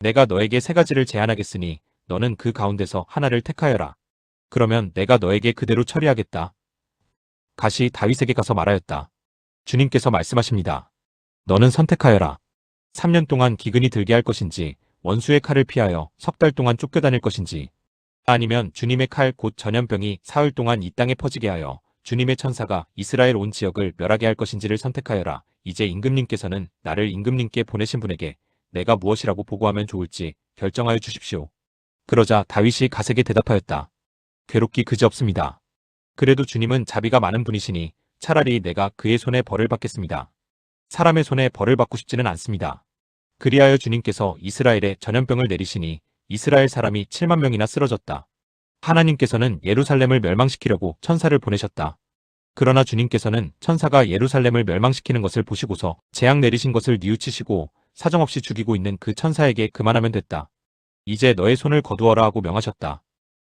내가 너에게 세 가지를 제안하겠으니 너는 그 가운데서 하나를 택하여라. 그러면 내가 너에게 그대로 처리하겠다. 갓이 다윗에게 가서 말하였다. 주님께서 말씀하십니다. 너는 선택하여라. 3년 동안 기근이 들게 할 것인지 원수의 칼을 피하여 석 달 동안 쫓겨다닐 것인지 아니면 주님의 칼 곧 전염병이 사흘 동안 이 땅에 퍼지게 하여 주님의 천사가 이스라엘 온 지역을 멸하게 할 것인지를 선택하여라. 이제 임금님께서는 나를 임금님께 보내신 분에게 내가 무엇이라고 보고하면 좋을지 결정하여 주십시오. 그러자 다윗이 갓에게 대답하였다. 괴롭기 그지없습니다. 그래도 주님은 자비가 많은 분이시니 차라리 내가 그의 손에 벌을 받겠습니다. 사람의 손에 벌을 받고 싶지는 않습니다. 그리하여 주님께서 이스라엘에 전염병을 내리시니 이스라엘 사람이 7만 명이나 쓰러졌다. 하나님께서는 예루살렘을 멸망시키려고 천사를 보내셨다. 그러나 주님께서는 천사가 예루살렘을 멸망시키는 것을 보시고서 재앙 내리신 것을 뉘우치시고 사정없이 죽이고 있는 그 천사에게 그만하면 됐다. 이제 너의 손을 거두어라 하고 명하셨다.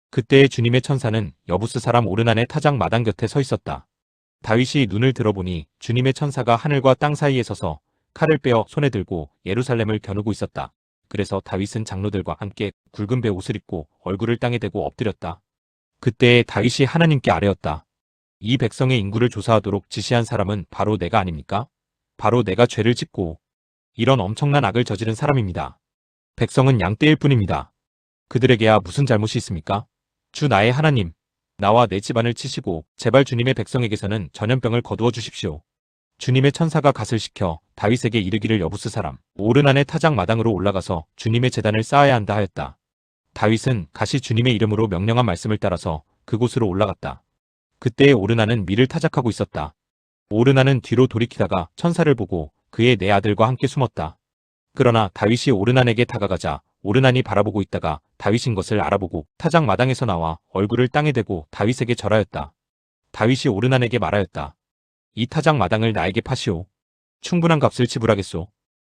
그때의 주님의 천사는 여부스 사람 오르난의 타작 마당 곁에 서 있었다. 다윗이 눈을 들어보니 주님의 천사가 하늘과 땅 사이에 서서 칼을 빼어 손에 들고 예루살렘을 겨누고 있었다. 그래서 다윗은 장로들과 함께 굵은 배 옷을 입고 얼굴을 땅에 대고 엎드렸다. 그때에 다윗이 하나님께 아뢰었다. 이 백성의 인구를 조사하도록 지시한 사람은 바로 내가 아닙니까? 바로 내가 죄를 짓고 이런 엄청난 악을 저지른 사람입니다. 백성은 양떼일 뿐입니다. 그들에게야 무슨 잘못이 있습니까? 주 나의 하나님, 나와 내 집안을 치시고 제발 주님의 백성에게서는 전염병을 거두어 주십시오. 주님의 천사가 갓을 시켜 다윗에게 이르기를 여부스 사람 오르난의 타작 마당으로 올라가서 주님의 제단을 쌓아야 한다 하였다. 다윗은 갓이 주님의 이름으로 명령한 말씀을 따라서 그곳으로 올라갔다. 그때의 오르난은 밀을 타작하고 있었다. 오르난은 뒤로 돌이키다가 천사를 보고 그의 네 아들과 함께 숨었다. 그러나 다윗이 오르난에게 다가가자 오르난이 바라보고 있다가 다윗인 것을 알아보고 타작 마당에서 나와 얼굴을 땅에 대고 다윗에게 절하였다. 다윗이 오르난에게 말하였다. 이 타작 마당을 나에게 파시오. 충분한 값을 지불하겠소.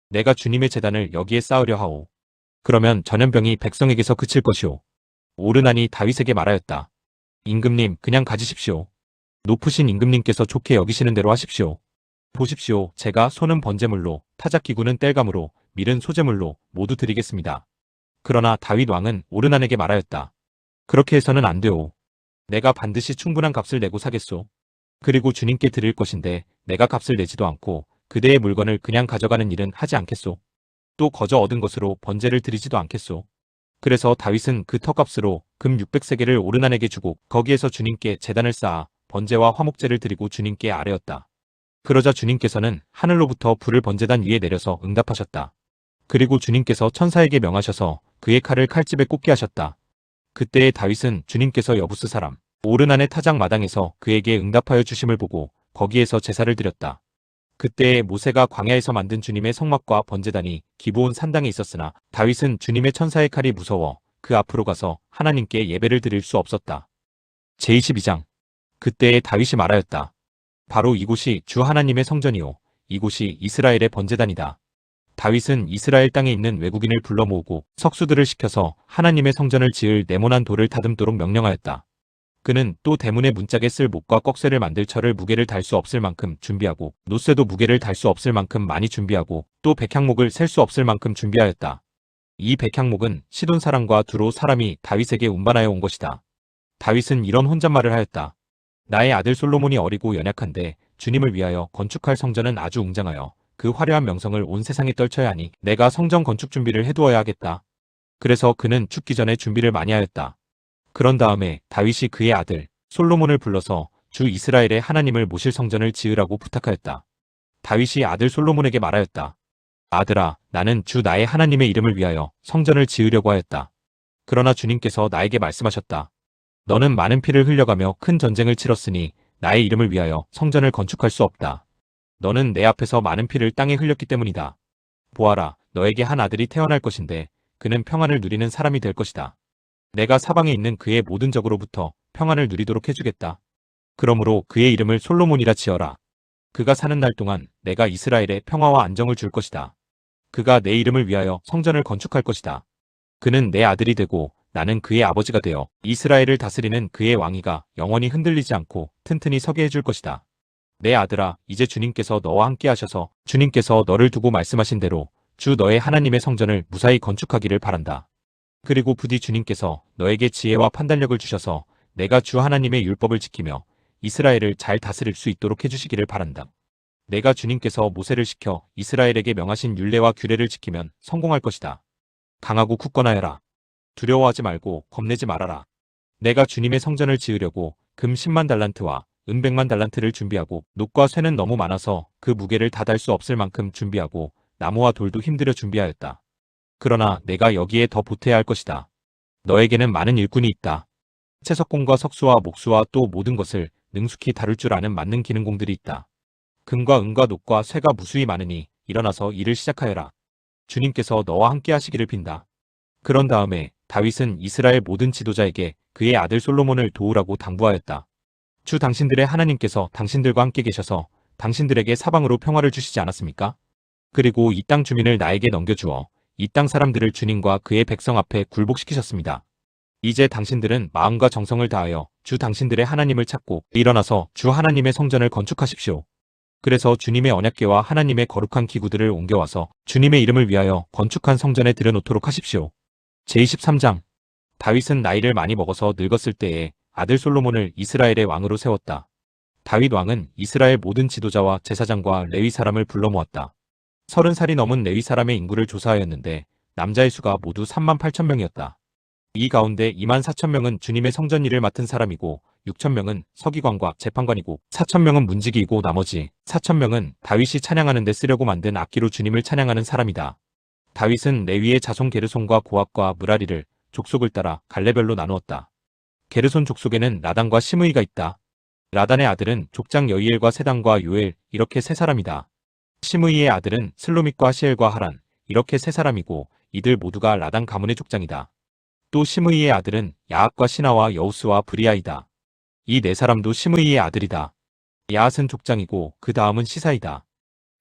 내가 주님의 제단을 여기에 쌓으려 하오. 그러면 전염병이 백성에게서 그칠 것이오. 오르난이 다윗에게 말하였다. 임금님 그냥 가지십시오. 높으신 임금님께서 좋게 여기시는 대로 하십시오. 보십시오. 제가 손은 번제물로 타작기구는 땔감으로 밀은 소제물로 모두 드리겠습니다. 그러나 다윗 왕은 오르난에게 말하였다. 그렇게 해서는 안 되오. 내가 반드시 충분한 값을 내고 사겠소. 그리고 주님께 드릴 것인데 내가 값을 내지도 않고 그대의 물건을 그냥 가져가는 일은 하지 않겠소. 또 거저 얻은 것으로 번제를 드리지도 않겠소. 그래서 다윗은 그 터값으로 금 600세겔을 오르난에게 주고 거기에서 주님께 제단을 쌓아 번제와 화목제를 드리고 주님께 아뢰었다. 그러자 주님께서는 하늘로부터 불을 번제단 위에 내려서 응답하셨다. 그리고 주님께서 천사에게 명하셔서 그의 칼을 칼집에 꽂게 하셨다. 그때의 다윗은 주님께서 여부스 사람 오르난의 타작 마당에서 그에게 응답하여 주심을 보고 거기에서 제사를 드렸다. 그때에 모세가 광야에서 만든 주님의 성막과 번제단이 기브온 산당에 있었으나 다윗은 주님의 천사의 칼이 무서워 그 앞으로 가서 하나님께 예배를 드릴 수 없었다. 제22장 그때에 다윗이 말하였다. 바로 이곳이 주 하나님의 성전이요 이곳이 이스라엘의 번제단이다. 다윗은 이스라엘 땅에 있는 외국인을 불러 모으고 석수들을 시켜서 하나님의 성전을 지을 네모난 돌을 다듬도록 명령하였다. 그는 또 대문의 문짝에 쓸 목과 꺽쇠를 만들 철을 무게를 달 수 없을 만큼 준비하고 노쇠도 무게를 달 수 없을 만큼 많이 준비하고 또 백향목을 셀 수 없을 만큼 준비하였다. 이 백향목은 시돈 사람과 두로 사람이 다윗에게 운반하여 온 것이다. 다윗은 이런 혼잣말을 하였다. 나의 아들 솔로몬이 어리고 연약한데 주님을 위하여 건축할 성전은 아주 웅장하여 그 화려한 명성을 온 세상에 떨쳐야 하니 내가 성전 건축 준비를 해두어야 하겠다. 그래서 그는 죽기 전에 준비를 많이 하였다. 그런 다음에 다윗이 그의 아들 솔로몬을 불러서 주 이스라엘의 하나님을 모실 성전을 지으라고 부탁하였다. 다윗이 아들 솔로몬에게 말하였다. 아들아, 나는 주 나의 하나님의 이름을 위하여 성전을 지으려고 하였다. 그러나 주님께서 나에게 말씀하셨다. 너는 많은 피를 흘려가며 큰 전쟁을 치렀으니 나의 이름을 위하여 성전을 건축할 수 없다. 너는 내 앞에서 많은 피를 땅에 흘렸기 때문이다. 보아라, 너에게 한 아들이 태어날 것인데 그는 평안을 누리는 사람이 될 것이다. 내가 사방에 있는 그의 모든 적으로부터 평안을 누리도록 해주겠다. 그러므로 그의 이름을 솔로몬이라 지어라. 그가 사는 날 동안 내가 이스라엘에 평화와 안정을 줄 것이다. 그가 내 이름을 위하여 성전을 건축할 것이다. 그는 내 아들이 되고 나는 그의 아버지가 되어 이스라엘을 다스리는 그의 왕위가 영원히 흔들리지 않고 튼튼히 서게 해줄 것이다. 내 아들아, 이제 주님께서 너와 함께 하셔서 주님께서 너를 두고 말씀하신 대로 주 너의 하나님의 성전을 무사히 건축하기를 바란다. 그리고 부디 주님께서 너에게 지혜와 판단력을 주셔서 내가 주 하나님의 율법을 지키며 이스라엘을 잘 다스릴 수 있도록 해주시기를 바란다. 내가 주님께서 모세를 시켜 이스라엘에게 명하신 율례와 규례를 지키면 성공할 것이다. 강하고 굳건하여라. 두려워하지 말고 겁내지 말아라. 내가 주님의 성전을 지으려고 금 10만 달란트와 은 100만 달란트를 준비하고 놋과 쇠는 너무 많아서 그 무게를 다 달 수 없을 만큼 준비하고 나무와 돌도 힘들여 준비하였다. 그러나 내가 여기에 더 보태야 할 것이다. 너에게는 많은 일꾼이 있다. 채석공과 석수와 목수와 또 모든 것을 능숙히 다룰 줄 아는 만능 기능공들이 있다. 금과 은과 놋과 쇠가 무수히 많으니 일어나서 일을 시작하여라. 주님께서 너와 함께 하시기를 빈다. 그런 다음에 다윗은 이스라엘 모든 지도자에게 그의 아들 솔로몬을 도우라고 당부하였다. 주 당신들의 하나님께서 당신들과 함께 계셔서 당신들에게 사방으로 평화를 주시지 않았습니까? 그리고 이 땅 주민을 나에게 넘겨주어 이 땅 사람들을 주님과 그의 백성 앞에 굴복시키셨습니다. 이제 당신들은 마음과 정성을 다하여 주 당신들의 하나님을 찾고 일어나서 주 하나님의 성전을 건축하십시오. 그래서 주님의 언약궤와 하나님의 거룩한 기구들을 옮겨와서 주님의 이름을 위하여 건축한 성전에 들여놓도록 하십시오. 제23장. 다윗은 나이를 많이 먹어서 늙었을 때에 아들 솔로몬을 이스라엘의 왕으로 세웠다. 다윗 왕은 이스라엘 모든 지도자와 제사장과 레위 사람을 불러 모았다. 30살이 넘은 레위 사람의 인구를 조사하였는데 남자의 수가 모두 38,000명이었다. 이 가운데 24,000명은 주님의 성전 일을 맡은 사람이고 6,000명은 서기관과 재판관이고 4,000명은 문지기이고 나머지 4,000명은 다윗이 찬양하는 데 쓰려고 만든 악기로 주님을 찬양하는 사람이다. 다윗은 레위의 자손 게르손과 고압과 무라리를 족속을 따라 갈래별로 나누었다. 게르손 족속에는 라단과 시므이가 있다. 라단의 아들은 족장 여이엘과 세단과 요엘 이렇게 세 사람이다. 시므이의 아들은 슬로밋과 하시엘과 하란 이렇게 세 사람이고 이들 모두가 라단 가문의 족장이다. 또 시므이의 아들은 야앗과 시나와 여우스와 브리아이다. 이 네 사람도 시므이의 아들이다. 야앗은 족장이고 그 다음은 시사이다.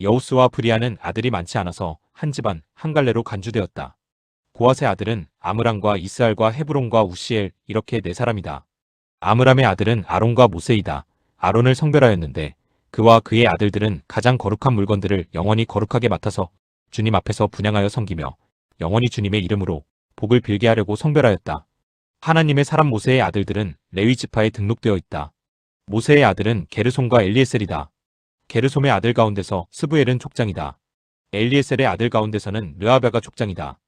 여우스와 브리아는 아들이 많지 않아서 한 집안 한 갈래로 간주되었다. 고앗의 아들은 아므람과 이스알과 헤브론과 우시엘 이렇게 네 사람이다. 아므람의 아들은 아론과 모세이다. 아론을 성별하였는데 그와 그의 아들들은 가장 거룩한 물건들을 영원히 거룩하게 맡아서 주님 앞에서 분향하여 섬기며 영원히 주님의 이름으로 복을 빌게 하려고 성별하였다. 하나님의 사람 모세의 아들들은 레위 지파에 등록되어 있다. 모세의 아들은 게르손과 엘리에셀이다. 게르솜의 아들 가운데서 스브엘은 족장이다. 엘리에셀의 아들 가운데서는 르아바가 족장이다.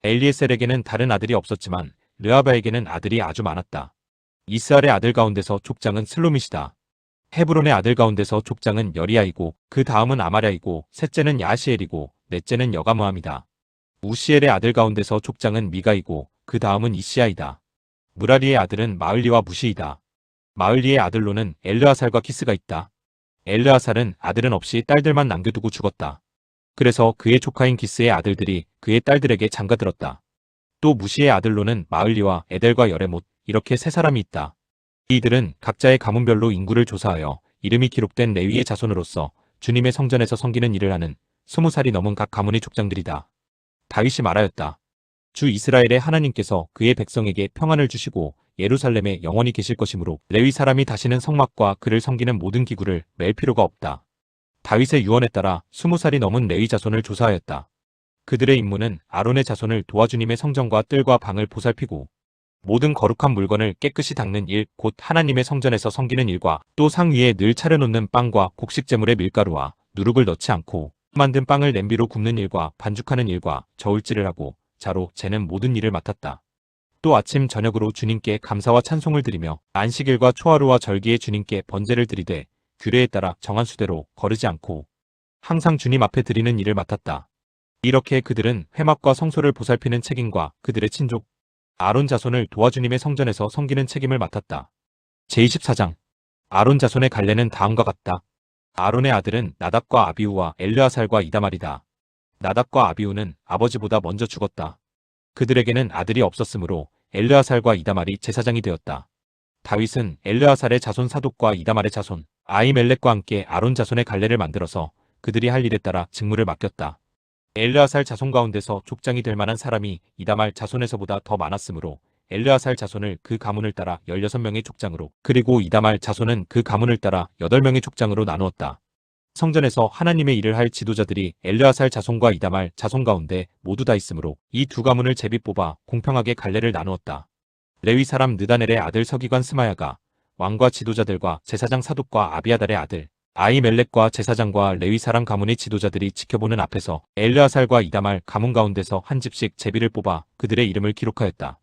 엘리에셀에게는 다른 아들이 없었지만 르아바에게는 아들이 아주 많았다. 이스알의 아들 가운데서 족장은 슬로밋이다. 헤브론의 아들 가운데서 족장은 여리야이고 그 다음은 아마랴이고 셋째는 야시엘이고 넷째는 여가므함이다. 우시엘의 아들 가운데서 족장은 미가이고 그 다음은 이시야이다. 무라리의 아들은 마을리와 무시이다. 마을리의 아들로는 엘르아살과 키스가 있다. 엘르아살은 아들은 없이 딸들만 남겨두고 죽었다. 그래서 그의 조카인 기스의 아들들이 그의 딸들에게 장가들었다. 또 무시의 아들로는 마을리와 에델과 여레못 이렇게 세 사람이 있다. 이들은 각자의 가문별로 인구를 조사하여 이름이 기록된 레위의 자손으로서 주님의 성전에서 섬기는 일을 하는 20살이 넘은 각 가문의 족장들이다. 다윗이 말하였다. 주 이스라엘의 하나님께서 그의 백성에게 평안을 주시고 예루살렘에 영원히 계실 것이므로 레위 사람이 다시는 성막과 그를 섬기는 모든 기구를 맬 필요가 없다. 다윗의 유언에 따라 20살이 넘은 레위 자손을 조사하였다. 그들의 임무는 아론의 자손을 도와 주님의 성전과 뜰과 방을 보살피고 모든 거룩한 물건을 깨끗이 닦는 일, 곧 하나님의 성전에서 섬기는 일과 또 상 위에 늘 차려놓는 빵과 곡식재물의 밀가루와 누룩을 넣지 않고 만든 빵을 냄비로 굽는 일과 반죽하는 일과 저울질을 하고 자로 재는 모든 일을 맡았다. 또 아침 저녁으로 주님께 감사와 찬송을 드리며 안식일과 초하루와 절기에 주님께 번제를 드리되 규례에 따라 정한 수대로 거르지 않고 항상 주님 앞에 드리는 일을 맡았다. 이렇게 그들은 회막과 성소를 보살피는 책임과 그들의 친족 아론 자손을 도와 주님의 성전에서 섬기는 책임을 맡았다. 제24장. 아론 자손의 갈래는 다음과 같다. 아론의 아들은 나답과 아비후와 엘르아살과 이다말이다. 나답과 아비후는 아버지보다 먼저 죽었다. 그들에게는 아들이 없었으므로 엘르아살과 이다말이 제사장이 되었다. 다윗은 엘르아살의 자손 사독과 이다말의 자손 아히멜렉과 함께 아론 자손의 갈래를 만들어서 그들이 할 일에 따라 직무를 맡겼다. 엘르아살 자손 가운데서 족장이 될 만한 사람이 이다말 자손에서보다 더 많았으므로 엘르아살 자손을 그 가문을 따라 16명의 족장으로, 그리고 이다말 자손은 그 가문을 따라 8명의 족장으로 나누었다. 성전에서 하나님의 일을 할 지도자들이 엘르아살 자손과 이다말 자손 가운데 모두 다 있으므로 이 두 가문을 제비 뽑아 공평하게 갈래를 나누었다. 레위 사람 느다넬의 아들 서기관 스마야가 왕과 지도자들과 제사장 사독과 아비아달의 아들 아히멜렉과 제사장과 레위 사람 가문의 지도자들이 지켜보는 앞에서 엘르아살과 이다말 가문 가운데서 한 집씩 제비를 뽑아 그들의 이름을 기록하였다.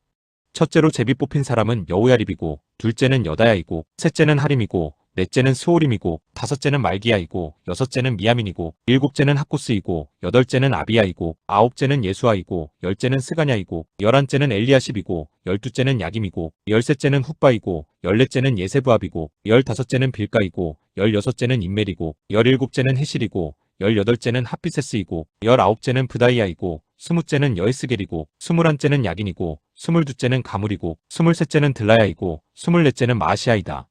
첫째로 제비 뽑힌 사람은 여호야립이고, 둘째는 여다야이고, 셋째는 하림이고, 넷째는 스오림이고, 다섯째는 말기야이고, 여섯째는 미야민이고, 일곱째는 학고스이고, 여덟째는 아비야이고, 아홉째는 예수아이고, 열째는 스가냐이고, 열한째는 엘리야십이고, 열두째는 야김이고, 열셋째는 훗바이고, 열넷째는 예세브압이고, 열다섯째는 빌가이고, 열여섯째는 인멜이고, 열일곱째는 헤실이고, 열여덟째는 핫비세스이고, 열아홉째는 브다이아이고, 스무째는 여에스겔이고, 스물한째는 야긴이고, 스물두째는 가물이고, 스물셋째는 들라야이고, 스물넷째는 마아시아이다.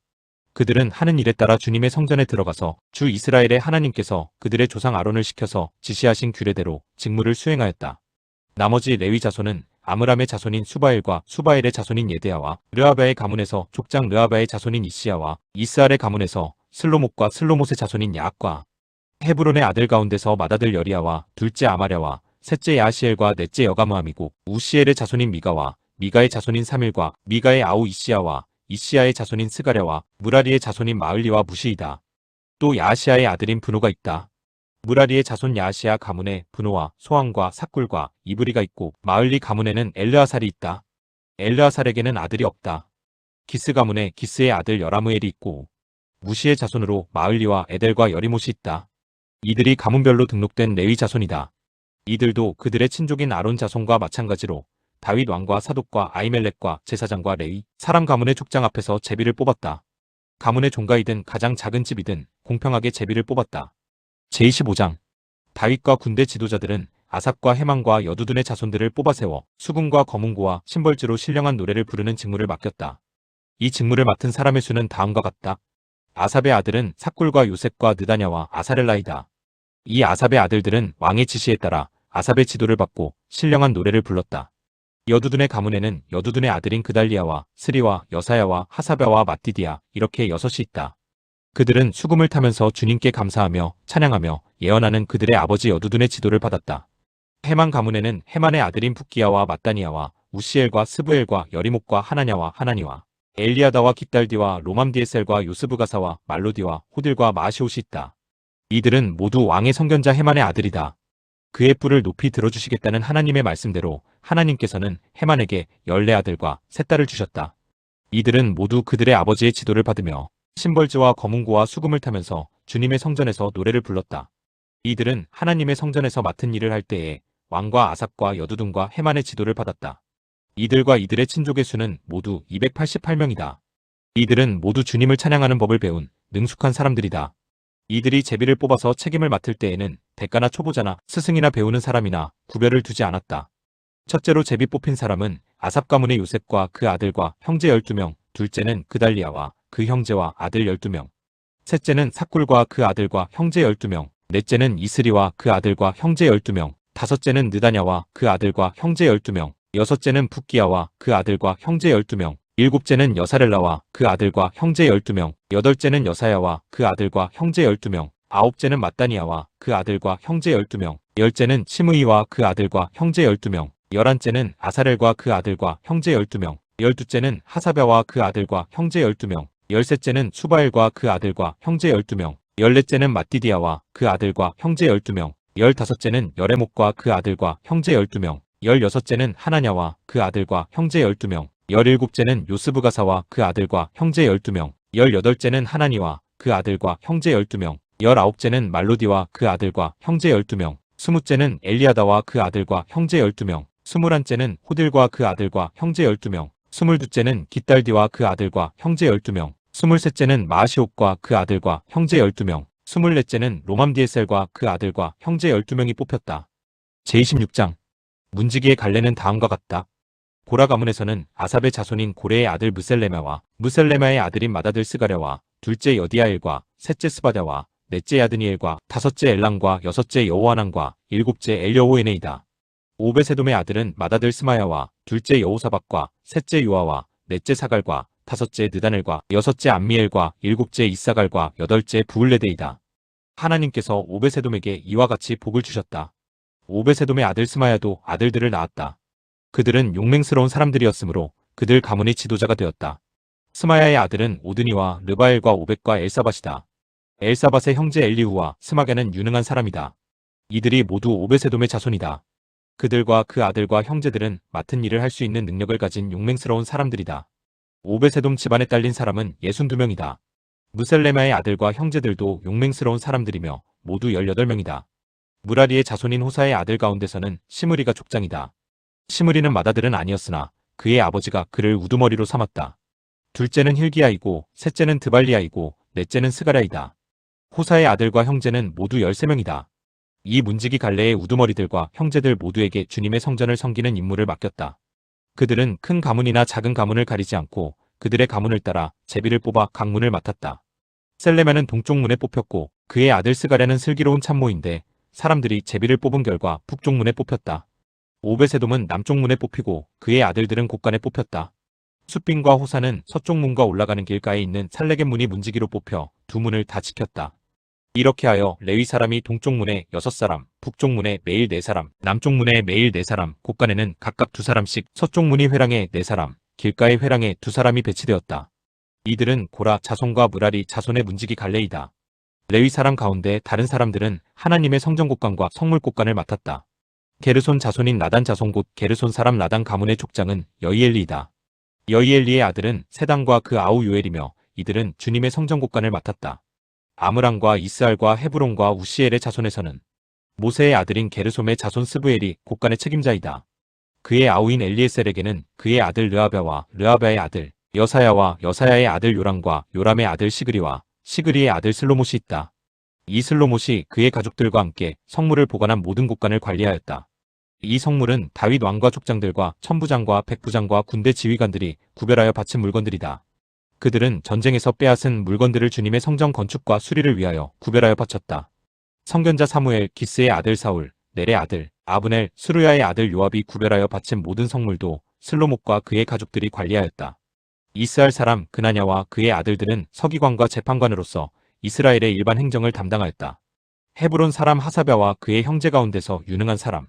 그들은 하는 일에 따라 주님의 성전에 들어가서 주 이스라엘의 하나님께서 그들의 조상 아론을 시켜서 지시하신 규례대로 직무를 수행하였다. 나머지 레위 자손은 아므람의 자손인 수바엘과 수바엘의 자손인 예데야와 르아바의 가문에서 족장 르아바의 자손인 이시야와 이스알의 가문에서 슬로못과 슬로못의 자손인 야악과 헤브론의 아들 가운데서 맏아들 여리야와 둘째 아마랴와 셋째 야시엘과 넷째 여가므함이고, 우시엘의 자손인 미가와 미가의 자손인 사밀과 미가의 아우 이시야와 이시야의 자손인 스가랴와 무라리의 자손인 마을리와 무시이다. 또 야시야의 아들인 분호가 있다. 무라리의 자손 야시야 가문에 분호와 소함과 삭굴과 이브리가 있고, 마을리 가문에는 엘르아살이 있다. 엘르아살에게는 아들이 없다. 기스 가문에 기스의 아들 여라무엘이 있고, 무시의 자손으로 마을리와 에델과 여리못이 있다. 이들이 가문별로 등록된 레위 자손이다. 이들도 그들의 친족인 아론 자손과 마찬가지로 다윗 왕과 사독과 아히멜렉과 제사장과 레위 사람 가문의 족장 앞에서 제비를 뽑았다. 가문의 종가이든 가장 작은 집이든 공평하게 제비를 뽑았다. 제25장 다윗과 군대 지도자들은 아삽과 헤만과 여두둔의 자손들을 뽑아 세워 수금과 거문고와 심벌주로 신령한 노래를 부르는 직무를 맡겼다. 이 직무를 맡은 사람의 수는 다음과 같다. 아삽의 아들은 삭굴과 요셉과 느다냐와 아사렐라이다. 이 아삽의 아들들은 왕의 지시에 따라 아삽의 지도를 받고 신령한 노래를 불렀다. 여두둔의 가문에는 여두둔의 아들인 그달리아와 스리와 여사야와 하사랴와 마띠디아 이렇게 6이 있다. 그들은 수금을 타면서 주님께 감사하며 찬양하며 예언하는 그들의 아버지 여두둔의 지도를 받았다. 헤만 가문에는 헤만의 아들인 붓기야와 마따니아와 우시엘과 스브엘과 여리목과 하나냐와 하나니와 엘리아다와 깃달디와 로맘디에셀과 요스브가사와 말로디와 호딜과 마시옷이 있다. 이들은 모두 왕의 선견자 헤만의 아들이다. 그의 뿔을 높이 들어주시겠다는 하나님의 말씀대로 하나님께서는 헤만에게 14아들과 3딸을 주셨다. 이들은 모두 그들의 아버지의 지도를 받으며 심벌주와 거문고와 수금을 타면서 주님의 성전에서 노래를 불렀다. 이들은 하나님의 성전에서 맡은 일을 할 때에 왕과 아삽과 여두둔과 헤만의 지도를 받았다. 이들과 이들의 친족의 수는 모두 288명이다. 이들은 모두 주님을 찬양하는 법을 배운 능숙한 사람들이다. 이들이 제비를 뽑아서 책임을 맡을 때에는 대가나 초보자나 스승이나 배우는 사람이나 구별을 두지 않았다. 첫째로 제비 뽑힌 사람은 아삽 가문의 요셉과 그 아들과 형제 12명, 둘째는 그달리아와 그 형제와 아들 12명, 셋째는 삭굴과 그 아들과 형제 12명, 넷째는 이스리와 그 아들과 형제 12명, 다섯째는 느다냐와 그 아들과 형제 12명, 여섯째는 붓기야와 그 아들과 형제 12명, 일곱째는 여사렐라와 그 아들과 형제 12명, 여덟째는 여사야와 그 아들과 형제 12명, 아홉째는 마따니아와 그 아들과 형제 12명, 열째는 시므이와 그 아들과 형제 12명, 열한째는 아사렐과 그 아들과 형제 12명, 열두째는 하사랴와 그 아들과 형제 12명, 열셋째는 수바엘과 그 아들과 형제 12명, 열넷째는 마띠디아와 그 아들과 형제 12명, 열다섯째는 여레목과 그 아들과 형제 12명, 열여섯째는 하나냐와 그 아들과 형제 12명, 열일곱째는 요스브가사와 그 아들과 형제 12명, 열여덟째는 하나니와 그 아들과 형제 12명, 열아홉째는 말로디와 그 아들과 형제 12명, 스무째는 엘리아다와 그 아들과 형제 12명, 스물한째는 호딜과 그 아들과 형제 12명, 스물두째는 깃달디와 그 아들과 형제 12명, 스물셋째는 마아시옵과 그 아들과 형제 12명, 스물넷째는 로맘디에셀과 그 아들과 형제 12명이 뽑혔다. 제26장 문지기의 갈래는 다음과 같다. 고라 가문에서는 아삽의 자손인 고레의 아들 무셀레마와 무셀레마의 아들인 맏아들 스가랴와 둘째 여디아엘과 셋째 스바랴와 넷째 야드니엘과 다섯째 엘랑과 여섯째 여호하난과 일곱째 엘여호에네이다. 오베세돔의 아들은 맏아들 스마야와 둘째 여호사밧과 셋째 요아와 넷째 사갈과 다섯째 느다넬과 여섯째 암미엘과 일곱째 이사갈과 여덟째 부울레데이다. 하나님께서 오베세돔에게 이와 같이 복을 주셨다. 오베세돔의 아들 스마야도 아들들을 낳았다. 그들은 용맹스러운 사람들이었으므로 그들 가문의 지도자가 되었다. 스마야의 아들은 오드니와 르바엘과 오벳과 엘사밧이다. 엘사밧의 형제 엘리후와 스마게는 유능한 사람이다. 이들이 모두 오베세돔의 자손이다. 그들과 그 아들과 형제들은 맡은 일을 할 수 있는 능력을 가진 용맹스러운 사람들이다. 오베세돔 집안에 딸린 사람은 62명이다. 무셀레마의 아들과 형제들도 용맹스러운 사람들이며 모두 18명이다. 무라리의 자손인 호사의 아들 가운데서는 시므리가 족장이다. 시므리는 맏아들은 아니었으나 그의 아버지가 그를 우두머리로 삼았다. 둘째는 힐기야이고 셋째는 드발리야이고 넷째는 스가랴이다. 호사의 아들과 형제는 모두 13명이다. 이 문지기 갈레의 우두머리들과 형제들 모두에게 주님의 성전을 섬기는 임무를 맡겼다. 그들은 큰 가문이나 작은 가문을 가리지 않고 그들의 가문을 따라 제비를 뽑아 각 문을 맡았다. 셀레메는 동쪽 문에 뽑혔고 그의 아들 스가랴는 슬기로운 참모인데 사람들이 제비를 뽑은 결과 북쪽 문에 뽑혔다. 오베세돔은 남쪽 문에 뽑히고 그의 아들들은 곳간에 뽑혔다. 숫빈과 호사는 서쪽 문과 올라가는 길가에 있는 살레겟 문이 문지기로 뽑혀 두 문을 다 지켰다. 이렇게 하여 레위 사람이 동쪽 문에 6사람, 북쪽 문에 매일 4사람, 남쪽 문에 매일 4사람, 곳간에는 각각 2사람씩, 서쪽 문이 회랑에 4사람, 길가의 회랑에 2사람이 배치되었다. 이들은 고라 자손과 무라리 자손의 문지기 갈레이다. 레위 사람 가운데 다른 사람들은 하나님의 성전 곳간과 성물 곳간을 맡았다. 게르손 자손인 라단 자손 곧 게르손 사람 라단 가문의 족장은 여이엘리이다. 여이엘리의 아들은 세당과 그 아우 요엘이며 이들은 주님의 성전 곳간을 맡았다. 아므람과 이스알과 헤브론과 우시엘의 자손에서는 모세의 아들인 게르솜의 자손 스브엘이 곳간의 책임자이다. 그의 아우인 엘리에셀에게는 그의 아들 르아베와 르아베의 아들 여사야와 여사야의 아들 요람과 요람의 아들 시그리와 시그리의 아들 슬로못이 있다. 이 슬로못이 그의 가족들과 함께 성물을 보관한 모든 곳간을 관리하였다. 이 성물은 다윗 왕과 족장들과 천부장과 백부장과 군대 지휘관들이 구별하여 바친 물건들이다. 그들은 전쟁에서 빼앗은 물건들을 주님의 성전 건축과 수리를 위하여 구별하여 바쳤다. 선견자 사무엘, 기스의 아들 사울, 넬의 아들, 아브넬, 수르야의 아들 요압이 구별하여 바친 모든 성물도 슬로못과 그의 가족들이 관리하였다. 이스라엘 사람 그나냐와 그의 아들들은 서기관과 재판관으로서 이스라엘의 일반 행정을 담당하였다. 헤브론 사람 하사랴와 그의 형제 가운데서 유능한 사람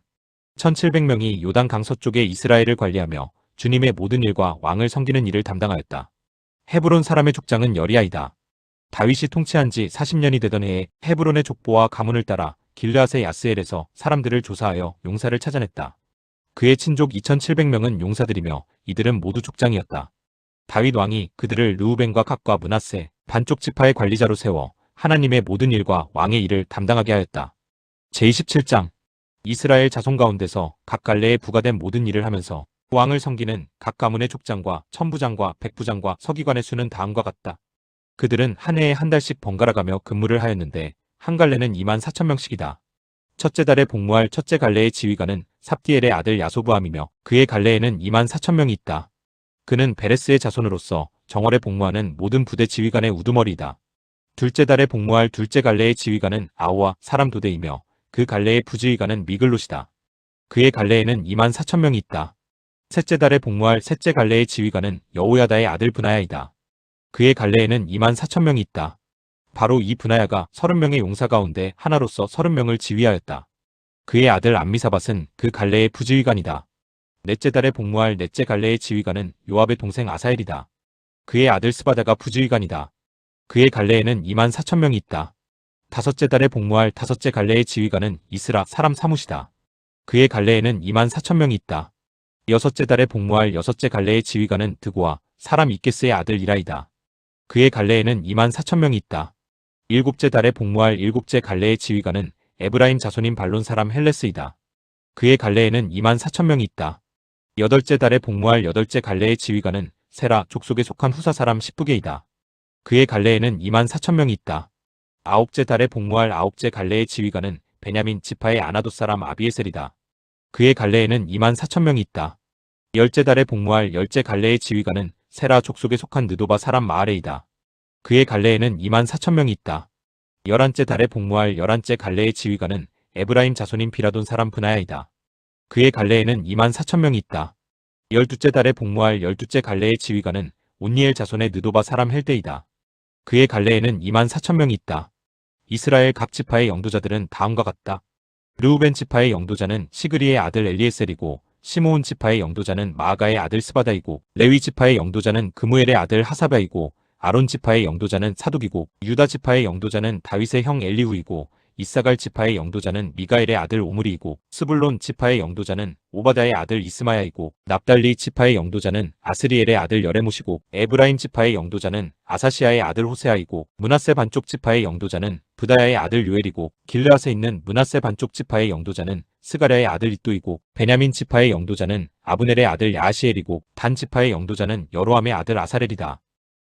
1700명이 요단 강 서쪽의 이스라엘을 관리하며 주님의 모든 일과 왕을 섬기는 일을 담당하였다. 헤브론 사람의 족장은 여리야이다. 다윗이 통치한 지 40년이 되던 해에 헤브론의 족보와 가문을 따라 길르앗의 야스엘에서 사람들을 조사하여 용사를 찾아냈다. 그의 친족 2700명은 용사들이며 이들은 모두 족장이었다. 다윗 왕이 그들을 르우벤과 갓과 므낫세 반쪽 지파의 관리자로 세워 하나님의 모든 일과 왕의 일을 담당하게 하였다. 제27장 이스라엘 자손 가운데서 각 갈래에 부과된 모든 일을 하면서 왕을 섬기는 각 가문의 족장과 천부장과 백부장과 서기관의 수는 다음과 같다. 그들은 한 해에 한 달씩 번갈아가며 근무를 하였는데 한 갈래는 24,000명씩이다. 첫째 달에 복무할 첫째 갈래의 지휘관은 삽디엘의 아들 야소부암이며 그의 갈래에는 24,000명이 있다. 그는 베레스의 자손으로서 정월에 복무하는 모든 부대 지휘관의 우두머리이다. 둘째 달에 복무할 둘째 갈래의 지휘관은 아우와 사람 도대이며 그 갈래의 부지휘관은 미글롯이다. 그의 갈래에는 24,000명이 있다. 셋째 달에 복무할 셋째 갈래의 지휘관은 여호야다의 아들 브나야이다. 그의 갈래에는 24,000명이 있다. 바로 이 브나야가 30명의 용사 가운데 하나로서 30명을 지휘하였다. 그의 아들 암미사밧은 그 갈래의 부지휘관이다. 넷째 달에 복무할 넷째 갈래의 지휘관은 요압의 동생 아사엘이다. 그의 아들 스바다가 부지휘관이다. 그의 갈래에는 24,000명이 있다. 다섯째 달에 복무할 다섯째 갈래의 지휘관은 이스라 사람 사뭇이다. 그의 갈래에는 24,000명이 있다. 여섯째 달에 복무할 여섯째 갈래의 지휘관은 드고와 사람 이케스의 아들 이라이다. 그의 갈래에는 24,000명이 있다. 일곱째 달에 복무할 일곱째 갈래의 지휘관은 에브라임 자손인 발론 사람 헬레스이다. 그의 갈래에는 24,000명이 있다. 여덟째 달에 복무할 여덟째 갈래의 지휘관은 세라 족속에 속한 후사 사람 시프게이다. 그의 갈래에는 24,000명이 있다. 아홉째 달에 복무할 아홉째 갈래의 지휘관은 베냐민 지파의 아나돗 사람 아비에셀이다. 그의 갈래에는 24,000명이 있다. 열째 달에 복무할 열째 갈래의 지휘관은 세라 족속에 속한 느도바 사람 마아레이다. 그의 갈래에는 24,000명이 있다. 열한째 달에 복무할 열한째 갈래의 지휘관은 에브라임 자손인 비라돈 사람 브나야이다. 그의 갈래에는 24,000명이 있다. 열두째 달에 복무할 열두째 갈래의 지휘관은 온니엘 자손의 느도바 사람 헬데이다. 그의 갈래에는 24,000명이 있다. 이스라엘 각 지파의 영도자들은 다음과 같다. 르우벤 지파의 영도자는 시그리의 아들 엘리에셀이고, 시므온 지파의 영도자는 마아가의 아들 스바다이고, 레위 지파의 영도자는 그무엘의 아들 하사바이고, 아론 지파의 영도자는 사독이고, 유다 지파의 영도자는 다윗의 형 엘리후이고, 이사갈 지파의 영도자는 미가엘의 아들 오므리이고, 스불론 지파의 영도자는 오바다의 아들 이스마야이고, 납달리 지파의 영도자는 아스리엘의 아들 여레못이고, 에브라임 지파의 영도자는 아사시아의 아들 호세아이고, 므낫세 반쪽 지파의 영도자는 브다야의 아들 요엘이고, 길르앗에 있는 므낫세 반쪽 지파의 영도자는 스가랴의 아들 이또이고, 베냐민 지파의 영도자는 아브넬의 아들 야하시엘이고, 단 지파의 영도자는 여로함의 아들 아사렐이다.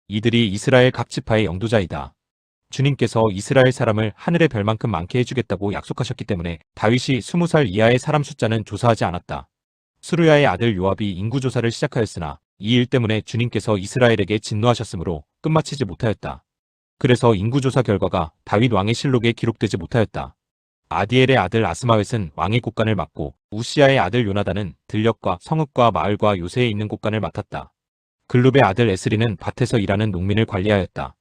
이들이 이스라엘 각 지파의 영도자이다. 주님께서 이스라엘 사람을 하늘의 별만큼 많게 해주겠다고 약속하셨기 때문에 다윗이 20살 이하의 사람 숫자는 조사하지 않았다. 수르야의 아들 요압이 인구조사를 시작하였으나 이 일 때문에 주님께서 이스라엘에게 진노하셨으므로 끝마치지 못하였다. 그래서 인구조사 결과가 다윗 왕의 실록에 기록되지 못하였다. 아디엘의 아들 아스마웻은 왕의 곳간을 맡고, 우시아의 아들 요나단은 들녘과 성읍과 마을과 요새에 있는 곳간을 맡았다. 글룹의 아들 에스리는 밭에서 일하는 농민을 관리하였다.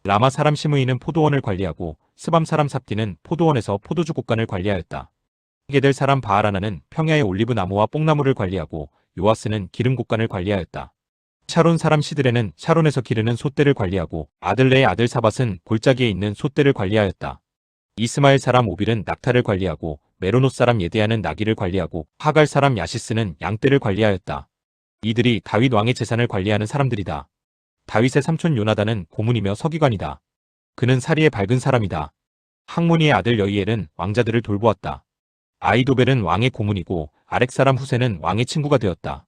라마 사람 시므이는 포도원을 관리하고, 스밤 사람 삽디는 포도원에서 포도주 곳간을 관리하였다. 게델 사람 바알하나는 평야의 올리브 나무와 뽕나무를 관리하고, 요아스는 기름 곳간을 관리하였다. 샤론 사람 시드레는 샤론에서 기르는 솥대를 관리하고, 아들레의 아들 사밧은 골짜기에 있는 솥대를 관리하였다. 이스마엘 사람 오빌은 낙타를 관리하고, 메로노 사람 예데야는 나귀를 관리하고, 하갈 사람 야시스는 양떼를 관리하였다. 이들이 다윗 왕의 재산을 관리하는 사람들이다. 다윗의 삼촌 요나단은 고문이며 서기관이다. 그는 사리에 밝은 사람이다. 학모니의 아들 여이엘은 왕자들을 돌보았다. 아이도벨은 왕의 고문이고, 아렉 사람 후세는 왕의 친구가 되었다.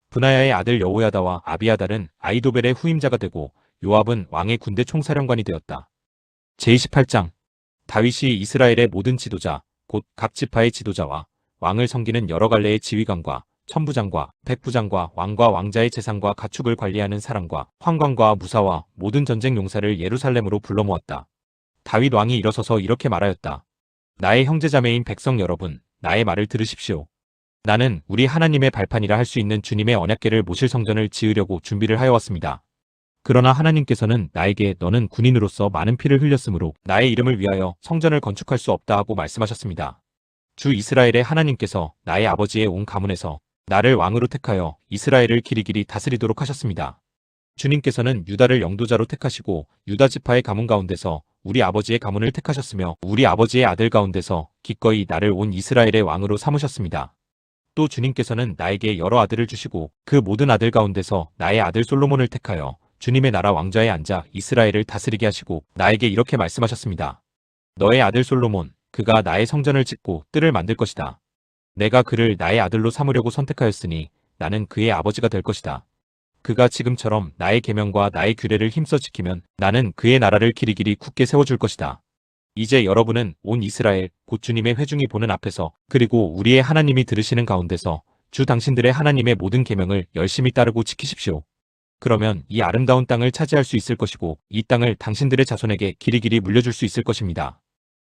브나야의 아들 여호야다와 아비아달은 아이도벨의 후임자가 되고, 요압은 왕의 군대 총사령관이 되었다. 제28장 다윗이 이스라엘의 모든 지도자, 곧 각 지파의 지도자와 왕을 섬기는 여러 갈래의 지휘관과 천부장과 백부장과 왕과 왕자의 재산과 가축을 관리하는 사람과 황관과 무사와 모든 전쟁 용사를 예루살렘으로 불러 모았다. 다윗 왕이 일어서서 이렇게 말하였다. 나의 형제자매인 백성 여러분, 나의 말을 들으십시오. 나는 우리 하나님의 발판이라 할 수 있는 주님의 언약궤를 모실 성전을 지으려고 준비를 하여왔습니다. 그러나 하나님께서는 나에게 너는 군인으로서 많은 피를 흘렸으므로 나의 이름을 위하여 성전을 건축할 수 없다 하고 말씀하셨습니다. 주 이스라엘의 하나님께서 나의 아버지의 온 가문에서 나를 왕으로 택하여 이스라엘을 길이길이 다스리도록 하셨습니다. 주님께서는 유다를 영도자로 택하시고 유다 지파의 가문 가운데서 우리 아버지의 가문을 택하셨으며 우리 아버지의 아들 가운데서 기꺼이 나를 온 이스라엘의 왕으로 삼으셨습니다. 또 주님께서는 나에게 여러 아들을 주시고 그 모든 아들 가운데서 나의 아들 솔로몬을 택하여 주님의 나라 왕좌에 앉아 이스라엘을 다스리게 하시고 나에게 이렇게 말씀하셨습니다. 너의 아들 솔로몬, 그가 나의 성전을 짓고 뜰을 만들 것이다. 내가 그를 나의 아들로 삼으려고 선택하였으니 나는 그의 아버지가 될 것이다. 그가 지금처럼 나의 계명과 나의 규례를 힘써 지키면 나는 그의 나라를 길이길이 굳게 세워줄 것이다. 이제 여러분은 온 이스라엘 곧 주님의 회중이 보는 앞에서 그리고 우리의 하나님이 들으시는 가운데서 주 당신들의 하나님의 모든 계명을 열심히 따르고 지키십시오. 그러면 이 아름다운 땅을 차지할 수 있을 것이고 이 땅을 당신들의 자손에게 길이길이 물려줄 수 있을 것입니다.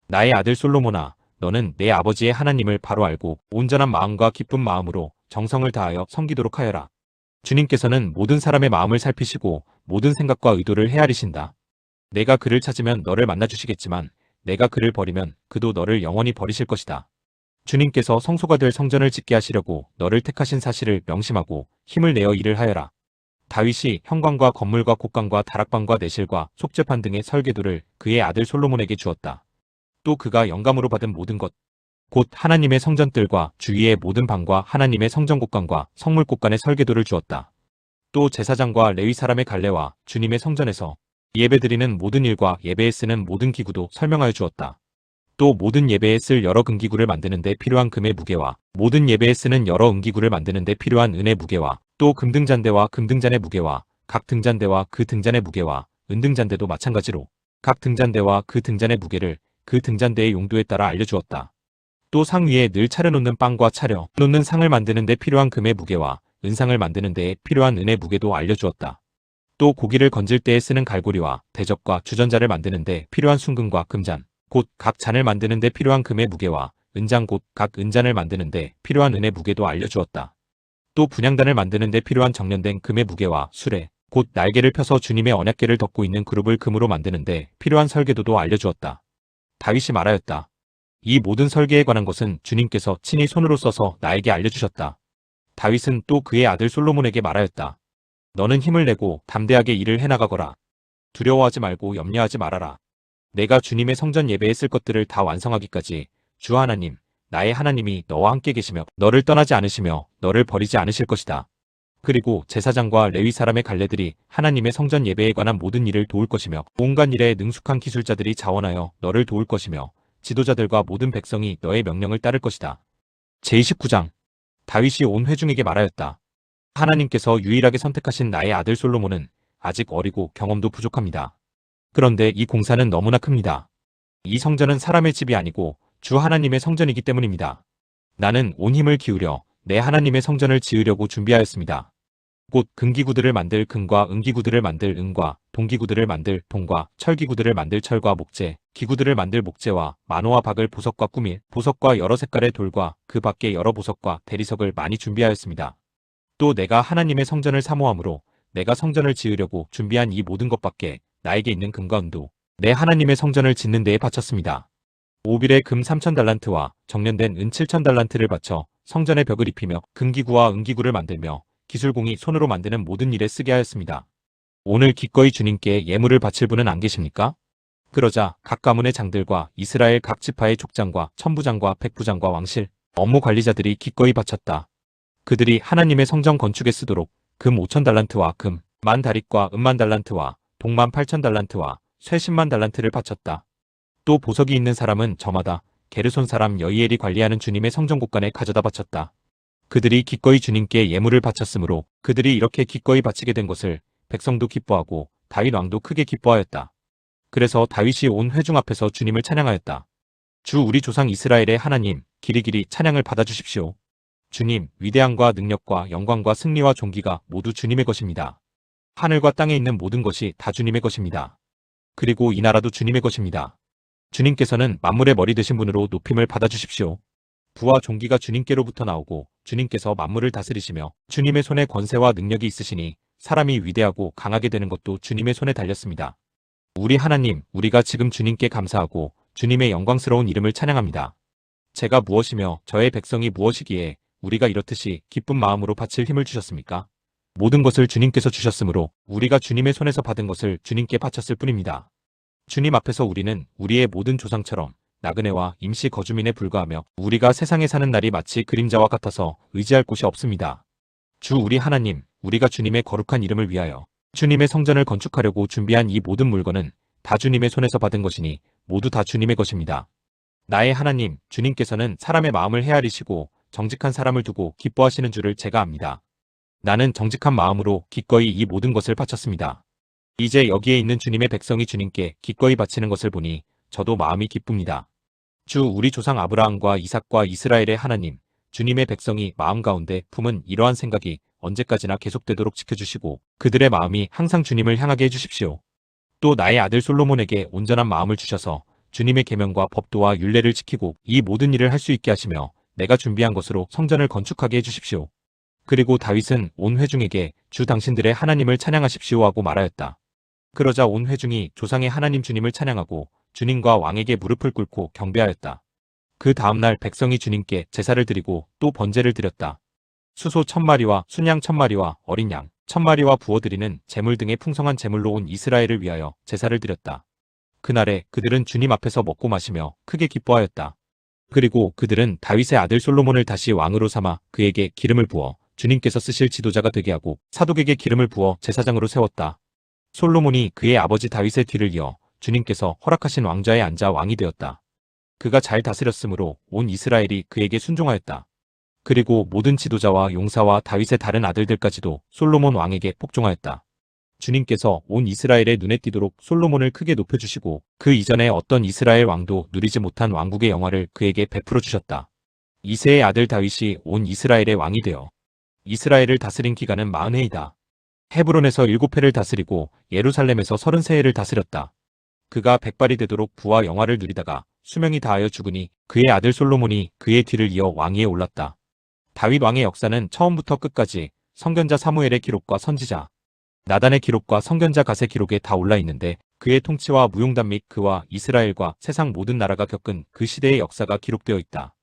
나의 아들 솔로몬아, 너는 내 아버지의 하나님을 바로 알고 온전한 마음과 기쁜 마음으로 정성을 다하여 섬기도록 하여라. 주님께서는 모든 사람의 마음을 살피시고 모든 생각과 의도를 헤아리신다. 내가 그를 찾으면 너를 만나주시겠지만 내가 그를 버리면 그도 너를 영원히 버리실 것이다. 주님께서 성소가 될 성전을 짓게 하시려고 너를 택하신 사실을 명심하고 힘을 내어 일을 하여라. 다윗이 현관과 건물과 곳간과 다락방과 내실과 속죄판 등의 설계도를 그의 아들 솔로몬에게 주었다. 또 그가 영감으로 받은 모든 것, 곧 하나님의 성전뜰과 주위의 모든 방과 하나님의 성전 곳간과 성물 곳간의 설계도를 주었다. 또 제사장과 레위 사람의 갈례와 주님의 성전에서 예배드리는 모든 일과 예배에 쓰는 모든 기구도 설명하여 주었다. 또 모든 예배에 쓸 여러 금기구를 만드는 데 필요한 금의 무게와 모든 예배에 쓰는 여러 은기구를 만드는 데 필요한 은의 무게와 또 금등잔대와 금등잔의 무게와 각 등잔대와 그 등잔의 무게와 은등잔대도 마찬가지로 각 등잔대와 그 등잔의 무게를 그 등잔대의 용도에 따라 알려주었다. 또 상 위에 늘 차려놓는 빵과 차려 놓는 상을 만드는 데 필요한 금의 무게와 은상을 만드는 데에 필요한 은의 무게도 알려주었다. 또 고기를 건질 때에 쓰는 갈고리와 대접과 주전자를 만드는 데 필요한 순금과 금잔, 곧 각 잔을 만드는 데 필요한 금의 무게와 은장 곧 각 은잔을 만드는 데 필요한 은의 무게도 알려주었다. 또 분향단을 만드는 데 필요한 정련된 금의 무게와 수레, 곧 날개를 펴서 주님의 언약궤를 덮고 있는 그룹을 금으로 만드는데 필요한 설계도도 알려주었다. 다윗이 말하였다. 이 모든 설계에 관한 것은 주님께서 친히 손으로 써서 나에게 알려주셨다. 다윗은 또 그의 아들 솔로몬에게 말하였다. 너는 힘을 내고 담대하게 일을 해나가거라. 두려워하지 말고 염려하지 말아라. 내가 주님의 성전 예배에 쓸 것들을 다 완성하기까지 주 하나님, 나의 하나님이 너와 함께 계시며 너를 떠나지 않으시며 너를 버리지 않으실 것이다. 그리고 제사장과 레위 사람의 갈래들이 하나님의 성전 예배에 관한 모든 일을 도울 것이며 온갖 일에 능숙한 기술자들이 자원하여 너를 도울 것이며 지도자들과 모든 백성이 너의 명령을 따를 것이다. 제29장 다윗이 온 회중에게 말하였다. 하나님께서 유일하게 선택하신 나의 아들 솔로몬은 아직 어리고 경험도 부족합니다. 그런데 이 공사는 너무나 큽니다. 이 성전은 사람의 집이 아니고 주 하나님의 성전이기 때문입니다. 나는 온 힘을 기울여 내 하나님의 성전을 지으려고 준비하였습니다. 곧 금기구들을 만들 금과 은기구들을 만들 은과 동기구들을 만들 동과 철기구들을 만들 철과 목재, 기구들을 만들 목재와 만호와 박을 보석과 꾸밀 보석과 여러 색깔의 돌과 그 밖에 여러 보석과 대리석을 많이 준비하였습니다. 또 내가 하나님의 성전을 사모함으로 내가 성전을 지으려고 준비한 이 모든 것밖에 나에게 있는 금과 은도 내 하나님의 성전을 짓는 데에 바쳤습니다. 오빌의 금 3,000달란트와 정련된 은 7,000달란트를 바쳐 성전의 벽을 입히며 금기구와 은기구를 만들며 기술공이 손으로 만드는 모든 일에 쓰게 하였습니다. 오늘 기꺼이 주님께 예물을 바칠 분은 안 계십니까? 그러자 각 가문의 장들과 이스라엘 각 지파의 족장과 천부장과 백부장과 왕실, 업무 관리자들이 기꺼이 바쳤다. 그들이 하나님의 성전 건축에 쓰도록 금 5,000달란트와 금 10,000다릿과 은 10,000달란트와 동 18,000달란트와 쇠 100,000달란트를 바쳤다. 또 보석이 있는 사람은 저마다 게르손 사람 여이엘이 관리하는 주님의 성전 곳간에 가져다 바쳤다. 그들이 기꺼이 주님께 예물을 바쳤으므로 그들이 이렇게 기꺼이 바치게 된 것을 백성도 기뻐하고 다윗 왕도 크게 기뻐하였다. 그래서 다윗이 온 회중 앞에서 주님을 찬양하였다. 주 우리 조상 이스라엘의 하나님, 길이길이 찬양을 받아주십시오. 주님, 위대함과 능력과 영광과 승리와 존귀가 모두 주님의 것입니다. 하늘과 땅에 있는 모든 것이 다 주님의 것입니다. 그리고 이 나라도 주님의 것입니다. 주님께서는 만물의 머리 되신 분으로 높임을 받아주십시오. 부와 존귀가 주님께로부터 나오고 주님께서 만물을 다스리시며 주님의 손에 권세와 능력이 있으시니 사람이 위대하고 강하게 되는 것도 주님의 손에 달렸습니다. 우리 하나님, 우리가 지금 주님께 감사하고 주님의 영광스러운 이름을 찬양합니다. 제가 무엇이며 저의 백성이 무엇이기에 우리가 이렇듯이 기쁜 마음으로 바칠 힘을 주셨습니까? 모든 것을 주님께서 주셨으므로 우리가 주님의 손에서 받은 것을 주님께 바쳤을 뿐입니다. 주님 앞에서 우리는 우리의 모든 조상처럼 나그네와 임시 거주민에 불과하며 우리가 세상에 사는 날이 마치 그림자와 같아서 의지할 곳이 없습니다. 주 우리 하나님, 우리가 주님의 거룩한 이름을 위하여 주님의 성전을 건축하려고 준비한 이 모든 물건은 다 주님의 손에서 받은 것이니 모두 다 주님의 것입니다. 나의 하나님, 주님께서는 사람의 마음을 헤아리시고 정직한 사람을 두고 기뻐하시는 줄을 제가 압니다. 나는 정직한 마음으로 기꺼이 이 모든 것을 바쳤습니다. 이제 여기에 있는 주님의 백성이 주님께 기꺼이 바치는 것을 보니 저도 마음이 기쁩니다. 주 우리 조상 아브라함과 이삭과 이스라엘의 하나님, 주님의 백성이 마음 가운데 품은 이러한 생각이 언제까지나 계속되도록 지켜주시고 그들의 마음이 항상 주님을 향하게 해주십시오. 또 나의 아들 솔로몬에게 온전한 마음을 주셔서 주님의 계명과 법도와 율례를 지키고 이 모든 일을 할 수 있게 하시며 내가 준비한 것으로 성전을 건축하게 해주십시오. 그리고 다윗은 온 회중에게 주 당신들의 하나님을 찬양하십시오 하고 말하였다. 그러자 온 회중이 조상의 하나님 주님을 찬양하고 주님과 왕에게 무릎을 꿇고 경배하였다. 그 다음날 백성이 주님께 제사를 드리고 또 번제를 드렸다. 수소 1,000마리와 순양 1,000마리와 어린 양 1,000마리와 부어드리는 제물 등의 풍성한 제물로 온 이스라엘을 위하여 제사를 드렸다. 그날에 그들은 주님 앞에서 먹고 마시며 크게 기뻐하였다. 그리고 그들은 다윗의 아들 솔로몬을 다시 왕으로 삼아 그에게 기름을 부어 주님께서 쓰실 지도자가 되게 하고 사독에게 기름을 부어 제사장으로 세웠다. 솔로몬이 그의 아버지 다윗의 뒤를 이어 주님께서 허락하신 왕좌에 앉아 왕이 되었다. 그가 잘 다스렸으므로 온 이스라엘이 그에게 순종하였다. 그리고 모든 지도자와 용사와 다윗의 다른 아들들까지도 솔로몬 왕에게 복종하였다. 주님께서 온 이스라엘의 눈에 띄도록 솔로몬을 크게 높여주시고 그 이전에 어떤 이스라엘 왕도 누리지 못한 왕국의 영화를 그에게 베풀어 주셨다. 이새의 아들 다윗이 온 이스라엘의 왕이 되어 이스라엘을 다스린 기간은 40해이다. 헤브론에서 7해를 다스리고 예루살렘에서 33해를 다스렸다. 그가 백발이 되도록 부와 영화를 누리다가 수명이 다하여 죽으니 그의 아들 솔로몬이 그의 뒤를 이어 왕위에 올랐다. 다윗 왕의 역사는 처음부터 끝까지 선견자 사무엘의 기록과 선지자 나단의 기록과 선견자 갓의 기록에 다 올라 있는데 그의 통치와 무용담 및 그와 이스라엘과 세상 모든 나라가 겪은 그 시대의 역사가 기록되어 있다.